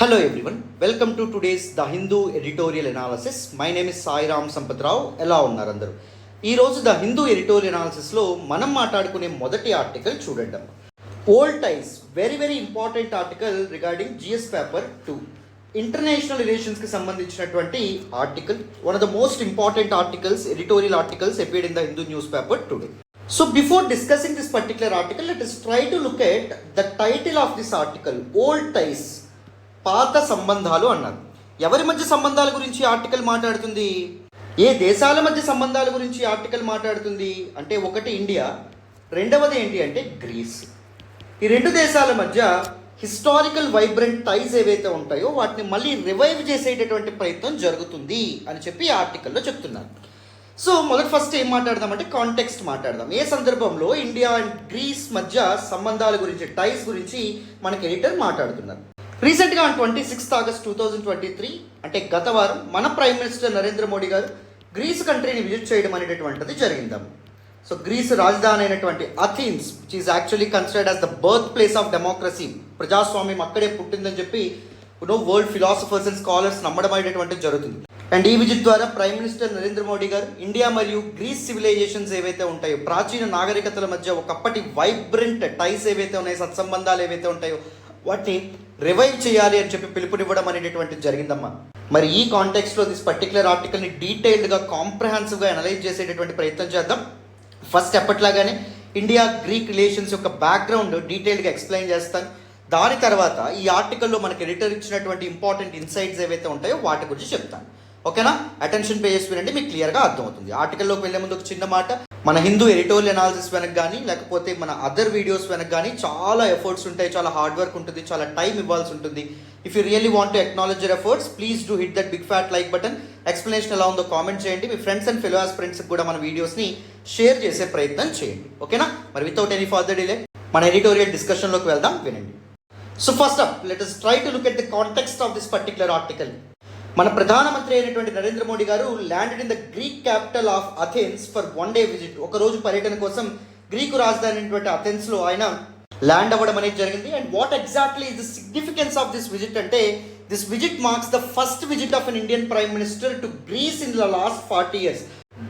Hello everyone, welcome to today's The Hindu editorial analysis. My name is Sai Ram Sampatrao. ఎలా ఉన్నారు అందరూ? ఈ రోజు ద హిందూ ఎడిటోరియల్ అనాలిసిస్లో మనం మాట్లాడుకునే మొదటి ఆర్టికల్ చూడండి. Old ties, very important article regarding GS paper 2. International రిలేషన్స్కి సంబంధించినటువంటి article, one of the most important articles, editorial articles appeared in the Hindu newspaper today. So before discussing this particular article, let us try to look at the title of this article, Old Ties. పాత సంబంధాలు అన్నారు. ఎవరి మధ్య సంబంధాల గురించి article మాట్లాడుతుంది? ఏ దేశాల మధ్య సంబంధాల గురించి ఆర్టికల్ మాట్లాడుతుంది అంటే, ఒకటి ఇండియా, రెండవది ఏంటి అంటే గ్రీస్. ఈ రెండు దేశాల మధ్య హిస్టారికల్ వైబ్రెంట్ టైస్ ఏవైతే ఉంటాయో వాటిని మళ్ళీ రివైవ్ చేసేటటువంటి ప్రయత్నం జరుగుతుంది అని చెప్పి ఈ ఆర్టికల్లో చెప్తున్నారు. సో ఫస్ట్ ఏం మాట్లాడదామంటే కాంటెక్స్ట్ మాట్లాడదాం. ఏ సందర్భంలో ఇండియా అండ్ గ్రీస్ మధ్య సంబంధాల గురించి, టైస్ గురించి మనకి ఎడిటర్ మాట్లాడుతున్నారు. రీసెంట్గా ఆన్ 26 ఆగస్ట్ 2023 అంటే గత వారం మన ప్రైమ్ మినిస్టర్ నరేంద్ర మోడీ గారు గ్రీస్ కంట్రీని విజిట్ చేయడం అనేటటువంటిది జరిగిందాము. సో గ్రీస్ రాజధాని అయినటువంటి Athens, which is actually considered as the birth place of democracy, ప్రజాస్వామ్యం అక్కడే పుట్టిందని చెప్పి వరల్డ్ ఫిలాసఫర్స్ అండ్ స్కాలర్స్ నమ్మడం అనేటటువంటిది జరుగుతుంది. అండ్ ఈ విజిట్ ద్వారా ప్రైమ్ మినిస్టర్ నరేంద్ర మోడీ గారు ఇండియా మరియు గ్రీస్ సివిలైజేషన్స్ ఏవైతే ఉంటాయో, ప్రాచీన నాగరికతల మధ్య ఒకప్పటి వైబ్రెంట్ టైస్ ఏవైతే ఉన్నాయో, సత్సంబంధాలు ఏవైతే ఉంటాయో వాటిని రివైవ్ చేయాలి అని చెప్పి పిలుపునివ్వడం అనేటటువంటిది జరిగిందమ్మా. మరి ఈ కాంటెక్స్లో దిస్ పర్టికులర్ ఆర్టికల్ని డీటెయిల్డ్గా, కాంప్రహెన్సివ్గా అనలైజ్ చేసేటటువంటి ప్రయత్నం చేద్దాం. ఫస్ట్ ఎప్పట్లాగానే ఇండియా గ్రీక్ రిలేషన్స్ యొక్క బ్యాక్గ్రౌండ్ డీటెయిల్డ్గా ఎక్స్ప్లెయిన్ చేస్తాను. దాని తర్వాత ఈ ఆర్టికల్లో మనకి ఎడిటర్ ఇచ్చినటువంటి ఇంపార్టెంట్ ఇన్సైట్స్ ఏవైతే ఉంటాయో వాటి గురించి చెప్తాను. ఓకేనా? అటెన్షన్ పే చేసి వినండి, మీకు క్లియర్గా అర్థమవుతుంది. ఆర్టికల్లోకి వెళ్ళే ముందు ఒక చిన్న మాట, మన హిందూ ఎడిటోరియల్ అనాలిసిస్ వెనక కానీ లేకపోతే మన అదర్ వీడియోస్ వెనక కానీ చాలా ఎఫర్ట్స్ ఉంటాయి, చాలా హార్డ్ వర్క్ ఉంటుంది, చాలా టైం ఇవ్వాల్సి ఉంటుంది. If you really want to acknowledge your efforts, please do hit that big fat like button. Explanation ఎలా ఉందో కామెంట్ చేయండి. మీ ఫ్రెండ్స్ అండ్ ఫెలో ఆస్పిరెంట్స్కి కూడా మన వీడియోస్ని షేర్ చేసే ప్రయత్నం చేయండి. ఓకేనా? మరి వితౌట్ ఎనీ ఫర్దర్ డిలే మన ఎడిటోరియల్ డిస్కషన్లోకి వెళ్దాం, వినండి. So first up, let us try to look at the context of this particular article. మన ప్రధానమంత్రి అయినటువంటి నరేంద్ర మోడీ గారు landed in the Greek capital of AdSense for 1 day visit. ఒక రోజు పర్యటన కోసం గ్రీకు రాజధాని అయినటువంటి అథెన్స్లో ఆయన ల్యాండ్ అవ్వడం అనేది జరిగింది. And what exactly is the significance of this visit అంటే, this visit marks the first visit of an Indian prime minister to Greece in the last 40 years.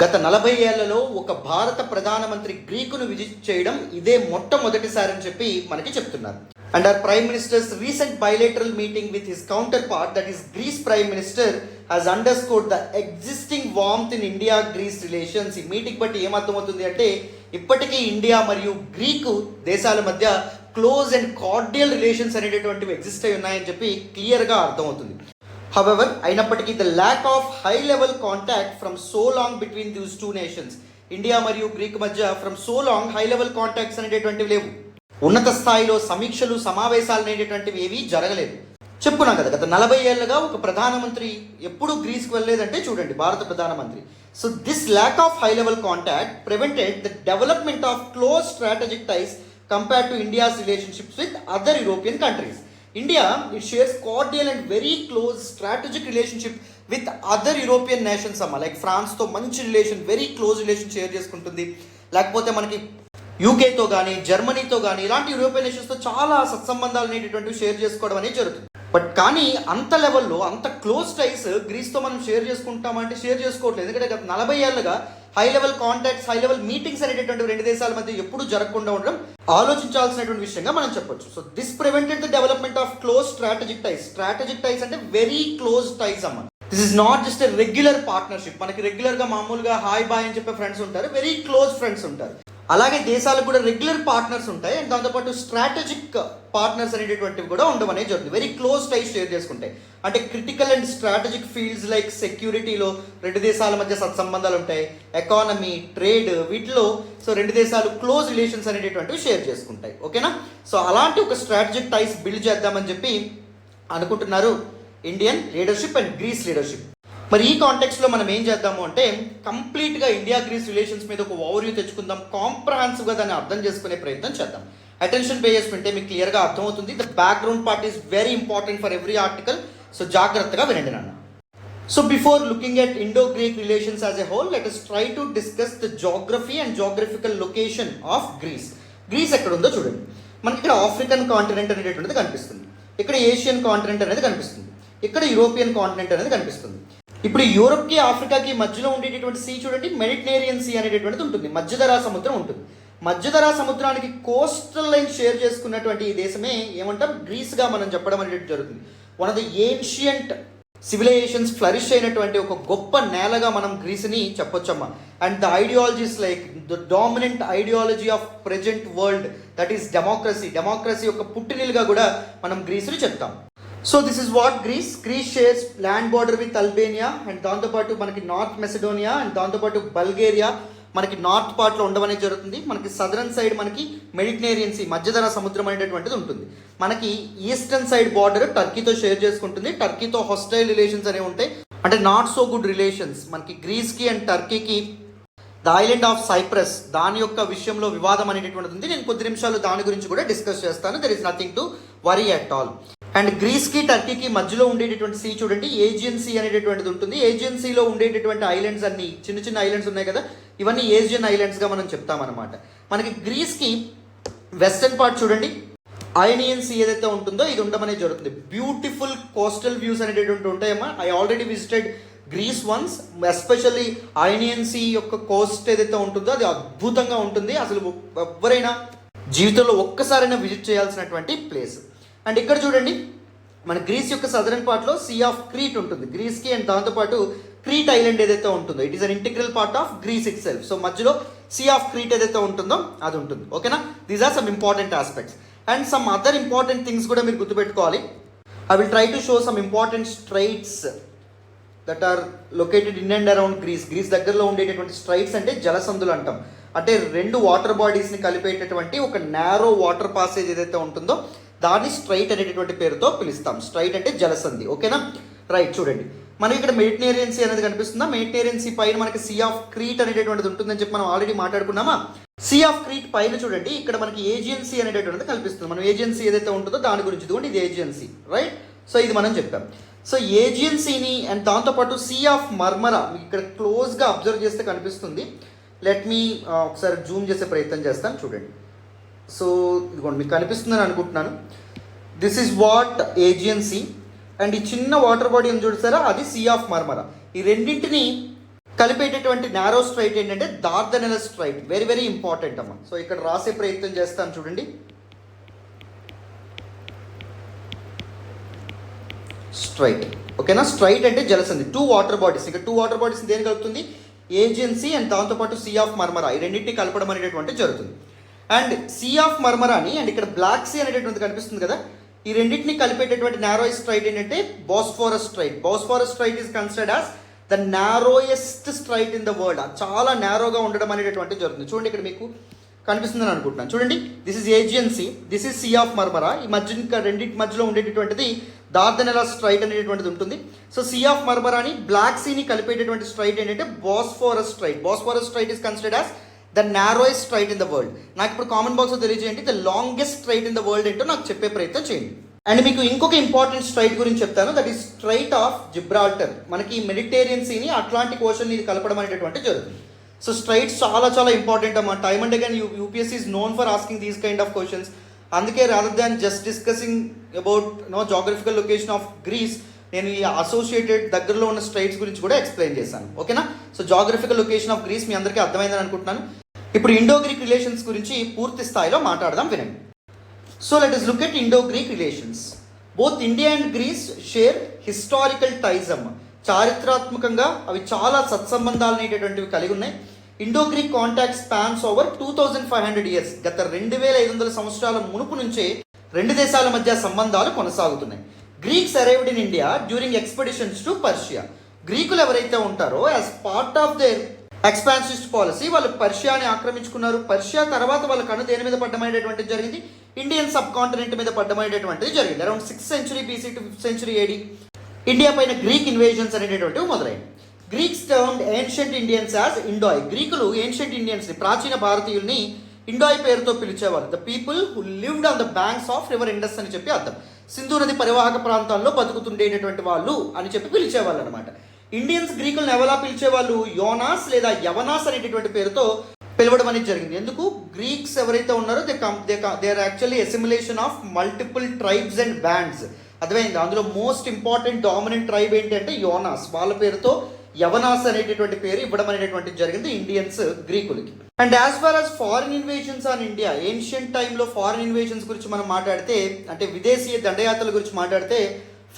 గత 40 ఏళ్లలో ఒక భారత ప్రధానమంత్రి గ్రీకును విజిట్ చేయడం ఇదే మొట్టమొదటిసారి అని చెప్పి మనకి చెప్తున్నారు. And our Prime Minister's recent bilateral meeting with his counterpart, that is Greece Prime Minister, has underscored the existing warmth in India-Greece relations. ఈ మీటింగ్ బట్టి ఏమర్థమవుతుంది అంటే, ఇప్పటికీ ఇండియా మరియు గ్రీకు దేశాల మధ్య క్లోజ్ అండ్ కార్డియల్ రిలేషన్స్ అనేటటువంటివి ఎగ్జిస్ట్ అయి ఉన్నాయని చెప్పి క్లియర్గా అర్థమవుతుంది. హవెవర్, అయినప్పటికీ the lack of high level contact from so long between these two nations, India మరియు గ్రీక్ మధ్య from so long high level contacts అనేటటువంటివి లేవు. ఉన్నత స్థాయిలో సమీక్షలు, సమావేశాలు అనేటటువంటివి ఏవీ జరగలేదు. చెప్పుకున్నాం కదా, గత 40 ఏళ్ళుగా ఒక ప్రధానమంత్రి ఎప్పుడు గ్రీస్కి వెళ్ళలేదంటే చూడండి, భారత ప్రధానమంత్రి. So this lack of high level contact prevented the development of close strategic ties compare to India's relationships with other European countries. India it shares cordial and very close strategic relationship with other European nations అమ్మ. Like ఫ్రాన్స్తో మంచి relation, very close relation share చేసుకుంటుంది. లేకపోతే మనకి యూకేతో కానీ, జర్మనీతో కానీ, ఇలాంటి European నేషన్స్తో చాలా సత్సంబంధాలు అనేటటువంటివి షేర్ చేసుకోవడం అనేది జరుగుతుంది. బట్ కానీ అంత లెవెల్లో, అంత క్లోజ్ టైస్ గ్రీస్తో మనం షేర్ చేసుకుంటామంటే షేర్ చేసుకోవట్లేదు. ఎందుకంటే గత 40 ఏళ్ళుగా high level contacts, high level meetings అనేటటువంటి రెండు దేశాల మధ్య ఎప్పుడు జరగకుండా ఉండడం ఆలోచించాల్సినటువంటి విషయంగా మనం చెప్పొచ్చు. So this prevented the development of close strategic ties. Strategic ties అంటే వెరీ క్లోజ్ టైస్ అమ్మ. This is not just a regular partnership. మనకి రెగ్యులర్గా మామూలుగా హాయ్ బాయ్ అని చెప్పే ఫ్రెండ్స్ ఉంటారు, వెరీ క్లోజ్ ఫ్రెండ్స్ ఉంటారు. అలాగే దేశాలకు కూడా రెగ్యులర్ పార్ట్నర్స్ ఉంటాయి, అండ్ దాంతోపాటు స్ట్రాటజిక్ పార్ట్నర్స్ అనేటటువంటివి కూడా ఉండడం అనేది జరుగుతుంది. వెరీ క్లోజ్ టైస్ షేర్ చేసుకుంటాయి. అంటే critical and strategic fields like సెక్యూరిటీలో రెండు దేశాల మధ్య సత్సంబంధాలు ఉంటాయి, ఎకానమీ, ట్రేడ్, వీటిలో సో రెండు దేశాలు క్లోజ్ రిలేషన్స్ అనేటటువంటివి షేర్ చేసుకుంటాయి. ఓకేనా? సో అలాంటి ఒక స్ట్రాటజిక్ టైస్ బిల్డ్ చేద్దామని చెప్పి అనుకుంటున్నారు Indian leadership and grace leadership. మరి ఈ కాంటెక్స్లో మనం ఏం చేద్దాము అంటే, కంప్లీట్గా ఇండియా గ్రీస్ రిలేషన్స్ మీద ఒక ఓవర్వ్యూ తెచ్చుకుందాం, కాంప్రహెన్సివ్గా దాన్ని అర్థం చేసుకునే ప్రయత్నం చేద్దాం. అటెన్షన్ పే చేసుకుంటే మీకు క్లియర్గా అర్థమవుతుంది. The background part is very important for every article. So జాగ్రత్తగా వినండి నాన్న. So before looking at Indo-Greek relations as a whole, let us try to discuss the geography and geographical location of Greece. Greece ఎక్కడ ఉందో చూడండి. మనకి ఇక్కడ African continent అనేటటువంటిది కనిపిస్తుంది. ఇక్కడ ఏషియన్ కాంటినెంట్ అనేది కనిపిస్తుంది, ఇక్కడ యూరోపియన్ కాంటినెంట్ అనేది కనిపిస్తుంది. ఇప్పుడు యూరోప్కి ఆఫ్రికాకి మధ్యలో ఉండేటటువంటి సీ చూడండి, మెడిటరేనియన్ సీ అనేటటువంటిది ఉంటుంది, మధ్యధరా సముద్రం ఉంటుంది. మధ్యధరా సముద్రానికి కోస్టల్ లైన్ షేర్ చేసుకున్నటువంటి ఈ దేశమే ఏమంటాం, గ్రీస్గా మనం చెప్పడం అనేది జరుగుతుంది. One of the ancient civilizations flourish అయినటువంటి ఒక గొప్ప నేలగా మనం గ్రీస్ని చెప్పొచ్చమ్మా. And the ideologies like the dominant ideology of present world, that is democracy యొక్క పుట్టినిలుగా కూడా మనం గ్రీస్ని చెప్తాం. So this is what Greece shares land border with Albania, and దాంతోపాటు మనకి నార్త్ మెసిడోనియా, అండ్ దాంతోపాటు బల్గేరియా మనకి నార్త్ పార్ట్లో ఉండడం అనేది జరుగుతుంది. మనకి సదరన్ సైడ్ మనకి మెడిటరేనియన్ సీ, మధ్యధరా సముద్రం అనేటటువంటిది ఉంటుంది. మనకి ఈస్టర్న్ సైడ్ బార్డర్ టర్కీతో షేర్ చేసుకుంటుంది. టర్కీతో హాస్టైల్ రిలేషన్స్ అనేవి ఉంటాయి, అంటే నాట్ సో గుడ్ రిలేషన్స్. మనకి గ్రీస్కి అండ్ టర్కీకి ద ఐలాండ్ ఆఫ్ సైప్రస్ దాని యొక్క విషయంలో వివాదం అనేటటువంటిది ఉంది. నేను కొద్ది నిమిషాలు దాని గురించి కూడా డిస్కస్ చేస్తాను. There is nothing to worry at all. And గ్రీస్కి టర్కీకి మధ్యలో ఉండేటటువంటి సీ చూడండి, ఏజియన్ సీ అనేటటువంటిది ఉంటుంది. ఏజియన్ సీలో ఉండేటటువంటి ఐలాండ్స్ అన్ని చిన్న చిన్న ఐలాండ్స్ ఉన్నాయి కదా, ఇవన్నీ ఏజియన్ ఐలాండ్స్గా మనం చెప్తామన్నమాట. మనకి గ్రీస్కి వెస్టర్న్ పార్ట్ చూడండి, ఐనియన్ సీ ఏదైతే ఉంటుందో ఇది ఉండమనే జరుగుతుంది. బ్యూటిఫుల్ కోస్టల్ వ్యూస్ అనేటటువంటి ఉంటాయమ్మా. I already visited Greece once, especially Ionian sea యొక్క కోస్ట్ ఏదైతే ఉంటుందో అది అద్భుతంగా ఉంటుంది. అసలు ఎవరైనా జీవితంలో ఒక్కసారైనా విజిట్ చేయాల్సినటువంటి ప్లేస్. అండ్ ఇక్కడ చూడండి, మన గ్రీస్ యొక్క సదరన్ పార్ట్లో సీ ఆఫ్ క్రీట్ ఉంటుంది గ్రీస్కి, అండ్ దాంతోపాటు క్రీట్ ఐలాండ్ ఏదైతే ఉంటుందో it is an integral part of Greece itself. So మధ్యలో సీ ఆఫ్ క్రీట్ ఏదైతే ఉంటుందో అది ఉంటుంది. ఓకేనా, these are some important aspects. And some other important things కూడా మీరు గుర్తుపెట్టుకోవాలి. I will try to show some important straits that are located in and around Greece దగ్గరలో ఉండేటటువంటి స్ట్రైట్స్ అంటే జలసందులు అంటాం. అంటే రెండు వాటర్ బాడీస్ని కలిపేటటువంటి ఒక నారో వాటర్ పాసేజ్ ఏదైతే ఉంటుందో దాన్ని స్ట్రైట్ అనేటటువంటి పేరుతో పిలుస్తాం. స్ట్రైట్ అంటే జలసంధి. ఓకేనా, రైట్. చూడండి, మనకి ఇక్కడ మెడిటరేనియన్ సీ అనేది కనిపిస్తుందా, మెడిటరేనియన్ సీ పైన మనకి సీ ఆఫ్ క్రీట్ అనేటటువంటిది ఉంటుందని చెప్పి మనం ఆల్రెడీ మాట్లాడుకున్నామా. సీ ఆఫ్ క్రీట్ పైన చూడండి, ఇక్కడ మనకి ఏజియన్ సీ అనేటటువంటిది కనిపిస్తుంది. మనం ఏజియన్ సీ ఏదైతే ఉంటుందో దాని గురించి ఇదిగోండి, ఇది ఏజియన్ సీ, రైట్. సో ఇది మనం చెప్పాం. సో ఏజియన్ సీని అండ్ దాంతోపాటు సీ ఆఫ్ మర్మరా మీకు ఇక్కడ క్లోజ్గా అబ్జర్వ్ చేస్తే కనిపిస్తుంది. లెట్ మీ ఒకసారి జూమ్ చేసే ప్రయత్నం చేస్తాను, చూడండి. సో ఇదిగోండి మీకు కనిపిస్తుందని అనుకుంటున్నాను. This is what Aegean sea, and ఈ చిన్న వాటర్ బాడీ ఉంది చూసారా, అది సీ ఆఫ్ మర్మరా. ఈ రెండింటిని కలిపేటటువంటి నారో స్ట్రైట్ ఏంటంటే దార్దనెలస్ స్ట్రైట్. వెరీ వెరీ ఇంపార్టెంట్ అమ్మ. సో ఇక్కడ రాసే ప్రయత్నం చేస్తాను, చూడండి. స్ట్రైట్, ఓకేనా. స్ట్రైట్ అంటే జలసంధి, టూ వాటర్ బాడీస్. ఇక్కడ టూ వాటర్ బాడీస్ దేని కలుపుతుంది, ఏజియన్ సీ అండ్ దాంతోపాటు సీ ఆఫ్ మర్మరా, ఈ రెండింటిని కలపడం అనేటటువంటి జరుగుతుంది. అండ్ సీ ఆఫ్ మర్మరాని అండ్ ఇక్కడ బ్లాక్ సీ అనేటటువంటి కనిపిస్తుంది కదా, ఈ రెండింటిని కలిపేటటువంటి నారోయెస్ట్ స్ట్రైట్ ఏంటంటే Bosphorus strait. Bosphorus strait is considered as the narrowest strait in the world. చాలా నారోగా ఉండడం అనేటటువంటి జరుగుతుంది. చూడండి ఇక్కడ మీకు కనిపిస్తుందని అనుకుంటున్నాను, చూడండి. This is Aegean sea, this is sea of Marmara. ఈ మధ్య ఇంకా రెండింటి మధ్యలో ఉండేటటువంటిది దార్దనెలస్ స్ట్రైట్ అనేటటువంటిది ఉంటుంది. సో సీ ఆఫ్ మర్మరాని బ్లాక్ సీని కలిపేటటువంటి స్ట్రైట్ ఏంటంటే Bosphorus strait. Bosphorus strait is considered as the narrowest strait in the world. నాకు ఇప్పుడు కామెంట్ బాక్స్లో తెలియజేయండి, the longest strait in the world ఏంటో నాకు చెప్పే ప్రయత్నం చేయండి. అండ్ మీకు ఇంకొక ఇంపార్టెంట్ స్ట్రైట్ గురించి చెప్తాను, that is straight of Gibraltar. మనకి మెడిటరేనియన్ సీని అట్లాంటిక్ ఓషన్ ఇది కలపడం అనేటటువంటి జరుగుతుంది. సో స్ట్రైట్స్ చాలా చాలా ఇంపార్టెంట్ అమ్మా. Time and again UPSC is known for asking these kind of questions. అందుకే rather than just discussing about geographical location of Greece, నేను ఈ అసోసియేటెడ్ దగ్గరలో ఉన్న స్ట్రైట్స్ గురించి కూడా ఎక్స్ప్లెయిన్ చేశాను. ఓకేనా. So geographical location of Greece మీ అందరికీ అర్థమైందని అనుకుంటున్నాను. ఇప్పుడు ఇండో గ్రీక్ రిలేషన్స్ గురించి పూర్తి స్థాయిలో మాట్లాడదాం, వినండి. So let us look at Indo-Greek relations. Both India and Greece share historical ties అమ్మ. చారిత్రాత్మకంగా అవి చాలా సత్సంబంధాలు అనేటటువంటివి కలిగి ఉన్నాయి. Indo Greek contact spans over 2500 years. గత 2500 సంవత్సరాల మునుపు నుంచే రెండు దేశాల మధ్య సంబంధాలు కొనసాగుతున్నాయి. Greeks arrived in India during expeditions to Persia. గ్రీకులు ఎవరైతే ఉంటారో as part of their expansionist policy వాళ్ళు పర్షియాని ఆక్రమించుకున్నారు. పర్షియా తర్వాత వాళ్ళ కన్ను దేని మీద పడ్డమనేటువంటిది జరిగింది, ఇండియన్ సబ్ కాంటినెంట్ మీద పడ్డమనేటువంటిది జరిగింది. Around 6th century BC to 5th century AD India పైన గ్రీక్ ఇన్వేజన్స్ అనేటటువంటివి మొదలైంది. Greeks termed ancient Indians as Indoi. గ్రీకులు ఏన్షియంట్ ఇండియన్స్ని, ప్రాచీన భారతీయుల్ని ఇండాయ్ పేరుతో పిలిచేవారు. The people who lived on the banks of river Indus అని చెప్పి అర్థం. సింధు నది పరివాహక ప్రాంతాల్లో బతుకుతుండేటటువంటి వాళ్ళు అని చెప్పి పిలిచేవాళ్ళు అనమాట. ఇండియన్స్ గ్రీకులను ఎవలా పిలిచేవాళ్ళు, యోనాస్ లేదా యవనాస్ అనేటటువంటి పేరుతో పిలవడం అనేది జరిగింది. ఎందుకు? గ్రీక్స్ ఎవరైతే ఉన్నారో they are actually assimilation of multiple tribes and bands. అర్థమైంది. అందులో మోస్ట్ ఇంపార్టెంట్ డామినెంట్ ట్రైబ్ ఏంటి అంటే యోనాస్. వాళ్ళ పేరుతో యవనాస్ అనేటటువంటి పేరు ఇవ్వడం అనేటటువంటి జరిగింది ఇండియన్స్ గ్రీకులకి. And as far as foreign invasions on India, ancient టైంలో ఫారిన్ ఇన్వేషన్స్ గురించి మనం మాట్లాడితే, అంటే విదేశీ దండయాత్రల గురించి మాట్లాడితే,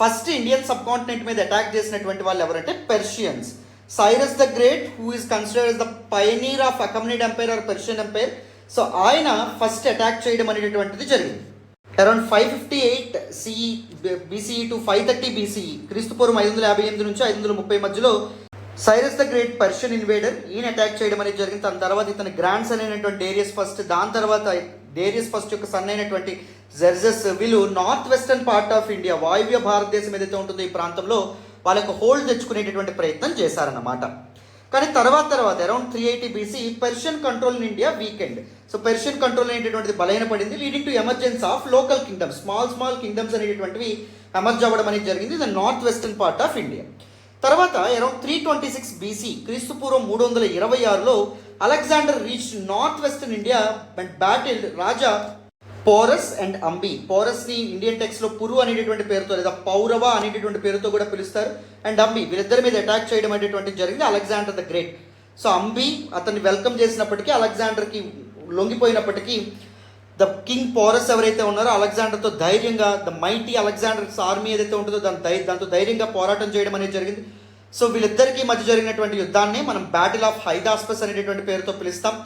ఫస్ట్ ఇండియన్ సబ్ కాంటినెంట్ మీద అటాక్ చేసినటువంటి వాళ్ళు ఎవరంటే Persians. Cyrus the great, who is considered the pioneer of Achaemenid empire or Persian empire. So ఆయన ఫస్ట్ అటాక్ చేయడం అనేటటువంటిది జరిగింది. Around 558 CE BCE to 530 BCE, క్రీస్తుపూర్వం 558 నుంచి 530 మధ్యలో Cyrus the great Persian invader, ఈయన అటాక్ చేయడం అనేది జరిగింది. దాని తర్వాత ఇతని గ్రాండ్ సన్ అయినటువంటి డేరియస్ ఫస్ట్, దాని తర్వాత డేరియస్ ఫస్ట్ యొక్క సన్ అయినటువంటి జెర్జస్, వీళ్ళు north western part of India, వాయువ్య భారతదేశం ఏదైతే ఉంటుందో ఈ ప్రాంతంలో వాళ్ళకు హోల్డ్ తెచ్చుకునేటటువంటి ప్రయత్నం చేశారన్నమాట. కానీ తర్వాత around 380 BC Persian control in India weakened. So Persian control అనేటటువంటిది బలహీనపడింది, leading to emergence of local kingdoms, small kingdoms అనేటటువంటివి ఎమర్జ్ అవ్వడం అనేది జరిగింది the north western part of India. తర్వాత అరౌండ్ 326 బీసీ, క్రీస్తుపూర్వం 326లో Alexander reach north western India and battle Raja Porus and Ambhi. పోరస్ని ఇండియన్ టెక్స్ట్లో పురు అనేటటువంటి పేరుతో లేదా పౌరవ అనేటటువంటి పేరుతో కూడా పిలుస్తారు. అండ్ అంబి, వీళ్ళిద్దరి మీద అటాక్ చేయడం అనేటువంటిది జరిగింది అలెగ్జాండర్ ద గ్రేట్. సో అంబి అతన్ని వెల్కమ్ చేసినప్పటికీ, అలెగ్జాండర్కి లొంగిపోయినప్పటికీ, ద కింగ్ పోరస్ ఎవరైతే ఉన్నారో అలెగ్జాండర్తో ధైర్యంగా, ద మైటీ అలెగ్జాండర్స్ ఆర్మీ ఏదైతే ఉంటుందో దాంతో ధైర్యంగా పోరాటం చేయడం అనేది జరిగింది. సో వీళ్ళిద్దరికీ మధ్య జరిగినటువంటి యుద్ధాన్ని మనం బ్యాటిల్ ఆఫ్ హైదాస్పస్ అనేటటువంటి పేరుతో పిలుస్తాం.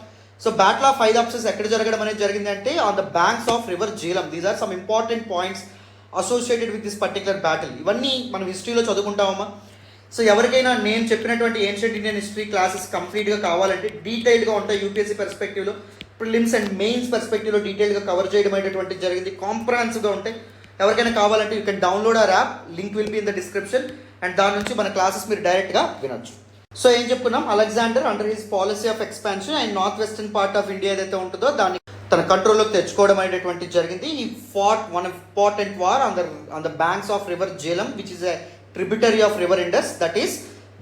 సో బ్యాటిల్ ఆఫ్ హైదాస్పస్ ఎక్కడ జరగడం అనేది జరిగింది అంటే on the banks of river Jhelum. These are some important points associated with this particular battle. ఇవన్నీ మనం హిస్టరీలో చదువుకుంటామమ్మా. సో ఎవరికైనా నేను చెప్పినటువంటి ఏన్షియంట్ ఇండియన్ హిస్టరీ క్లాసెస్ కంప్లీట్గా కావాలంటే డీటెయిల్గా ఉంటాయి. యూపీఎస్సీ పర్స్పెక్టివ్లో, ప్రిలిమ్స్ అండ్ మెయిన్స్ పర్స్పెక్టివ్లో డీటెయిల్గా కవర్ చేయడం అనేటువంటిది జరిగింది. కాంప్రహెన్సివ్గా ఉంటాయి. ఎవరికైనా కావాలంటే you can download hour app, link will be in the description. And దాని నుంచి మన క్లాసెస్ మీరు డైరెక్ట్గా వినొచ్చు. సో ఏం చెప్పుకున్నాం, Alexander under his policy of expansion and north western part of India ఏదైతే ఉంటుందో దాన్ని తన కంట్రోల్లోకి తెచ్చుకోవడం అనేటువంటిది జరిగింది. ఈ fought one important war on the banks of river Jhelum which is a tributary of river Indus, that is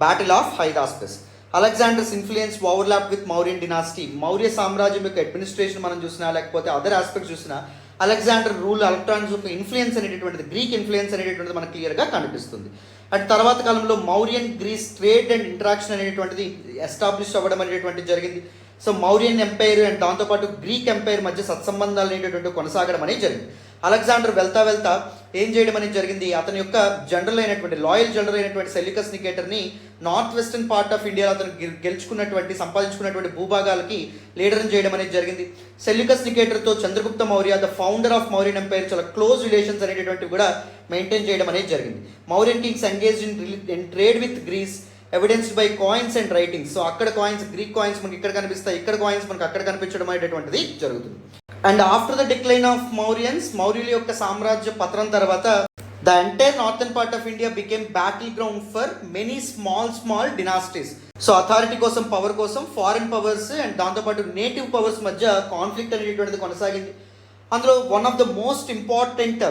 battle of Hydaspes. Alexander's influence overlap with Mauryan dynasty. Maurya సామ్రాజ్యం యొక్క అడ్మినిస్ట్రేషన్ మనం చూసినా, లేకపోతే అదర్ ఆస్పెక్ట్స్ చూసినా, అలెగ్జాండర్ రూల్, ఎలక్ట్రాన్స్ యొక్క influence అనేటటువంటిది, Greek influence అనేటటువంటిది మనకు క్లియర్గా కనిపిస్తుంది. అండ్ తర్వాత కాలంలో Mauryan Greece trade and interaction అనేటువంటిది ఎస్టాబ్లిష్ అవ్వడం అనేటువంటిది జరిగింది. సో మౌర్యన్ ఎంపైర్ అండ్ దాంతోపాటు గ్రీక్ ఎంపైర్ మధ్య సత్సంబంధాలు అనేటటువంటి కొనసాగడం అనేది జరిగింది. అలెగ్జాండర్ వెళ్తా ఏం చేయడం అనేది జరిగింది, అతని యొక్క జనరల్ అయినటువంటి లాయల్ జనరల్ అయినటువంటి సెల్యూకస్ నికేటర్ని నార్త్ వెస్టర్న్ పార్ట్ ఆఫ్ ఇండియాలో అతను సంపాదించుకున్నటువంటి భూభాగాలకి లీడర్ని చేయడం అనేది జరిగింది. సెల్యూకస్ నికేటర్తో Chandragupta Maurya, the founder of Mauryan empire, చాలా క్లోజ్ రిలేషన్స్ అనేటటువంటివి కూడా మెయింటైన్ చేయడం అనేది జరిగింది. Mauryan kings engaged in trade with Greece evidenced by coins and writings. So అక్కడ కాయిన్స్, గ్రీక్ కాయిన్స్ మనకి ఇక్కడ కనిపిస్తాయి, ఇక్కడ కాయిన్స్ మనకి అక్కడ కనిపించడం అనేటటువంటిది జరుగుతుంది. And after the decline of Mauryans, మౌర్యుల యొక్క సామ్రాజ్య పతనం తర్వాత the entire northern part of India became battle ground for many small dynasties. So authority కోసం, పవర్ కోసం ఫారిన్ పవర్స్ అండ్ దాంతోపాటు నేటివ్ పవర్స్ మధ్య కాన్ఫ్లిక్ట్ అనేటువంటిది కొనసాగింది. అందులో one of the most important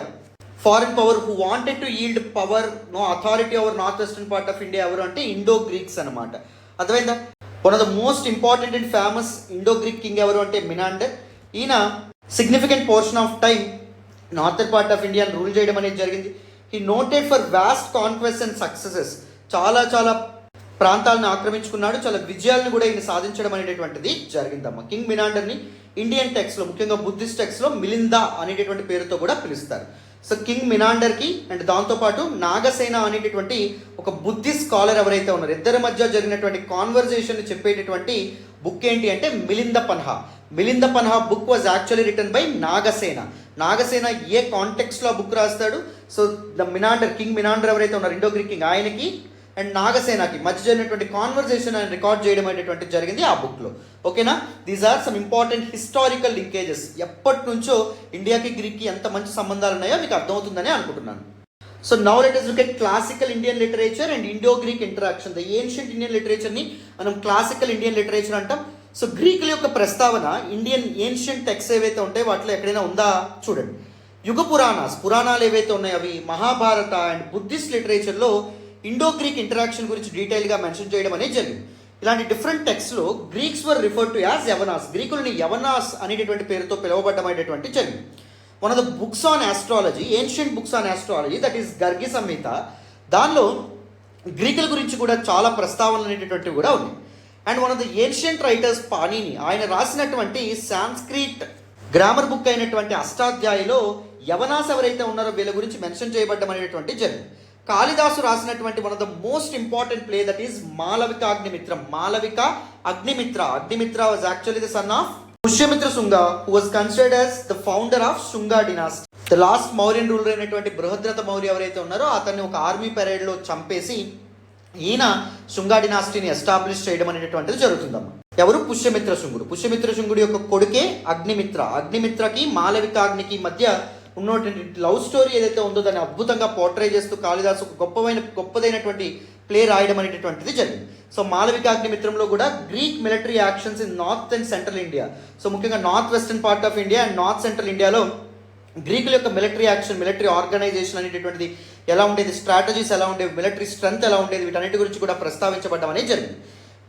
foreign power who wanted to yield power, no authority over north western part of India ఎవరు అంటే Indo Greeks అనమాట. అర్థమైందా? One of the most important and famous Indo Greek king ఎవరు అంటే Menander. ఈయన significant portion of time northern part of ఇండియాని rule చేయడం అనేది జరిగింది. He noted for vast conquest and successes. చాలా ప్రాంతాలను ఆక్రమించుకున్నాడు, చాలా విజయాలను కూడా ఈయన సాధించడం అనేటటువంటిది జరిగిందమ్మా. కింగ్ మినాండర్ని ఇండియన్ టెక్స్ట్లో, ముఖ్యంగా బుద్ధిస్ట్ టెక్స్ట్లో మిలిందా అనేటటువంటి పేరుతో కూడా పిలుస్తారు. సో కింగ్ మినాండర్కి అండ్ దాంతోపాటు నాగసేన అనేటటువంటి ఒక బుద్ధిస్ట్ స్కాలర్ ఎవరైతే ఉన్నారో, ఇద్దరి మధ్య జరిగినటువంటి కాన్వర్జేషన్ చెప్పేటటువంటి బుక్ ఏంటి అంటే Milinda Panha. Milinda Panha book was actually written by Nagasena. Nagasena ఏ కాంటెక్స్లో ఆ బుక్ రాస్తాడు, so the Menander, king Menander ఎవరైతే ఉన్నారు ఇండో గ్రీక్ కింగ్, ఆయనకి అండ్ నాగసేనకి మధ్య జరిగినటువంటి కాన్వర్జేషన్ ఆయన రికార్డ్ చేయడం అనేటువంటి జరిగింది ఆ బుక్లో. ఓకేనా? These are some important historical linkages. ఎప్పటి నుంచో ఇండియాకి గ్రీక్కి ఎంత మంచి సంబంధాలు ఉన్నాయో మీకు అర్థమవుతుందని అనుకుంటున్నాను. So now let us look at classical Indian literature and Indo-Greek interaction. The ancient Indian literature-ని మనం క్లాసికల్ ఇండియన్ లిటరేచర్ అంటాం. సో గ్రీకుల యొక్క ప్రస్తావన ఇండియన్ ఏన్షియంట్ టెక్స్ట్ ఏవైతే ఉంటాయో వాటిలో ఎక్కడైనా ఉందా చూడండి. యుగ పురాణాలు ఏవైతే ఉన్నాయో అవి మహాభారత అండ్ బుద్ధిస్ట్ లిటరేచర్లో ఇండో గ్రీక్ ఇంటరాక్షన్ గురించి డీటెయిల్గా మెన్షన్ చేయడం అనేది జరిగింది. ఇలాంటి డిఫరెంట్ టెక్స్ట్లో Greeks were referred to as Yavanas, గ్రీకులని యవనాస్ అనేటటువంటి పేరుతో పిలువబడ్డమైనటువంటి జరిగింది. One of the books on astrology, ancient books on astrology, that is Gargi Samhita, దానిలో గ్రీకుల గురించి కూడా చాలా ప్రస్తావనలు అనేటటువంటివి కూడా ఉన్నాయి. And one of the ancient writers Panini, ఆయన రాసినటువంటి సాంస్క్రిట్ గ్రామర్ బుక్ అయినటువంటి అష్టాధ్యాయిలో యవనాస్ ఎవరైతే ఉన్నారో వీళ్ళ గురించి మెన్షన్ చేయబడ్డం అనేటువంటి జరిగింది. కాళిదాసు రాసినటువంటి one of the most important play that is Malavika Agnimitra. Malavika Agnimitra, Agnimitra was actually the son of Pushyamitra Shunga, who was considered as the founder of Shunga dynasty. The last Mauryan ruler అయినటువంటి బృహద్రథ మౌర్య ఎవరైతే ఉన్నారో అతన్ని ఒక ఆర్మీ పెరేడ్లో చంపేసి ఈయన శుంగా డినాస్టీని ఎస్టాబ్లిష్ చేయడం అనేటటువంటిది జరుగుతుందమ్మా. ఎవరు? పుష్యమిత్ర శుంగుడు. పుష్యమిత్ర శుంగుడి యొక్క కొడుకే అగ్నిమిత్ర. అగ్నిమిత్రకి మాలవికాగ్నికి మధ్య ఉన్నటువంటి లవ్ స్టోరీ ఏదైతే ఉందో దాన్ని అద్భుతంగా పోర్ట్రే చేస్తూ కాళిదాసు గొప్పదైనటువంటి ప్లే రాయడం అనేటటువంటిది జరిగింది. సో మాలవికాగ్నిమిత్రంలో కూడా Greek military actions in north and central India, so ముఖ్యంగా north western part of India and north central ఇండియాలో గ్రీకుల యొక్క మిలిటరీ యాక్షన్, మిలిటరీ ఆర్గనైజేషన్ అనేటటువంటిది ఎలా ఉండేది, స్ట్రాటజీస్ ఎలా ఉండేవి, మిలిటరీ స్ట్రెంత్ ఎలా ఉండేది, వీటన్నిటి గురించి కూడా ప్రస్తావించబడడం అనేది జరిగింది.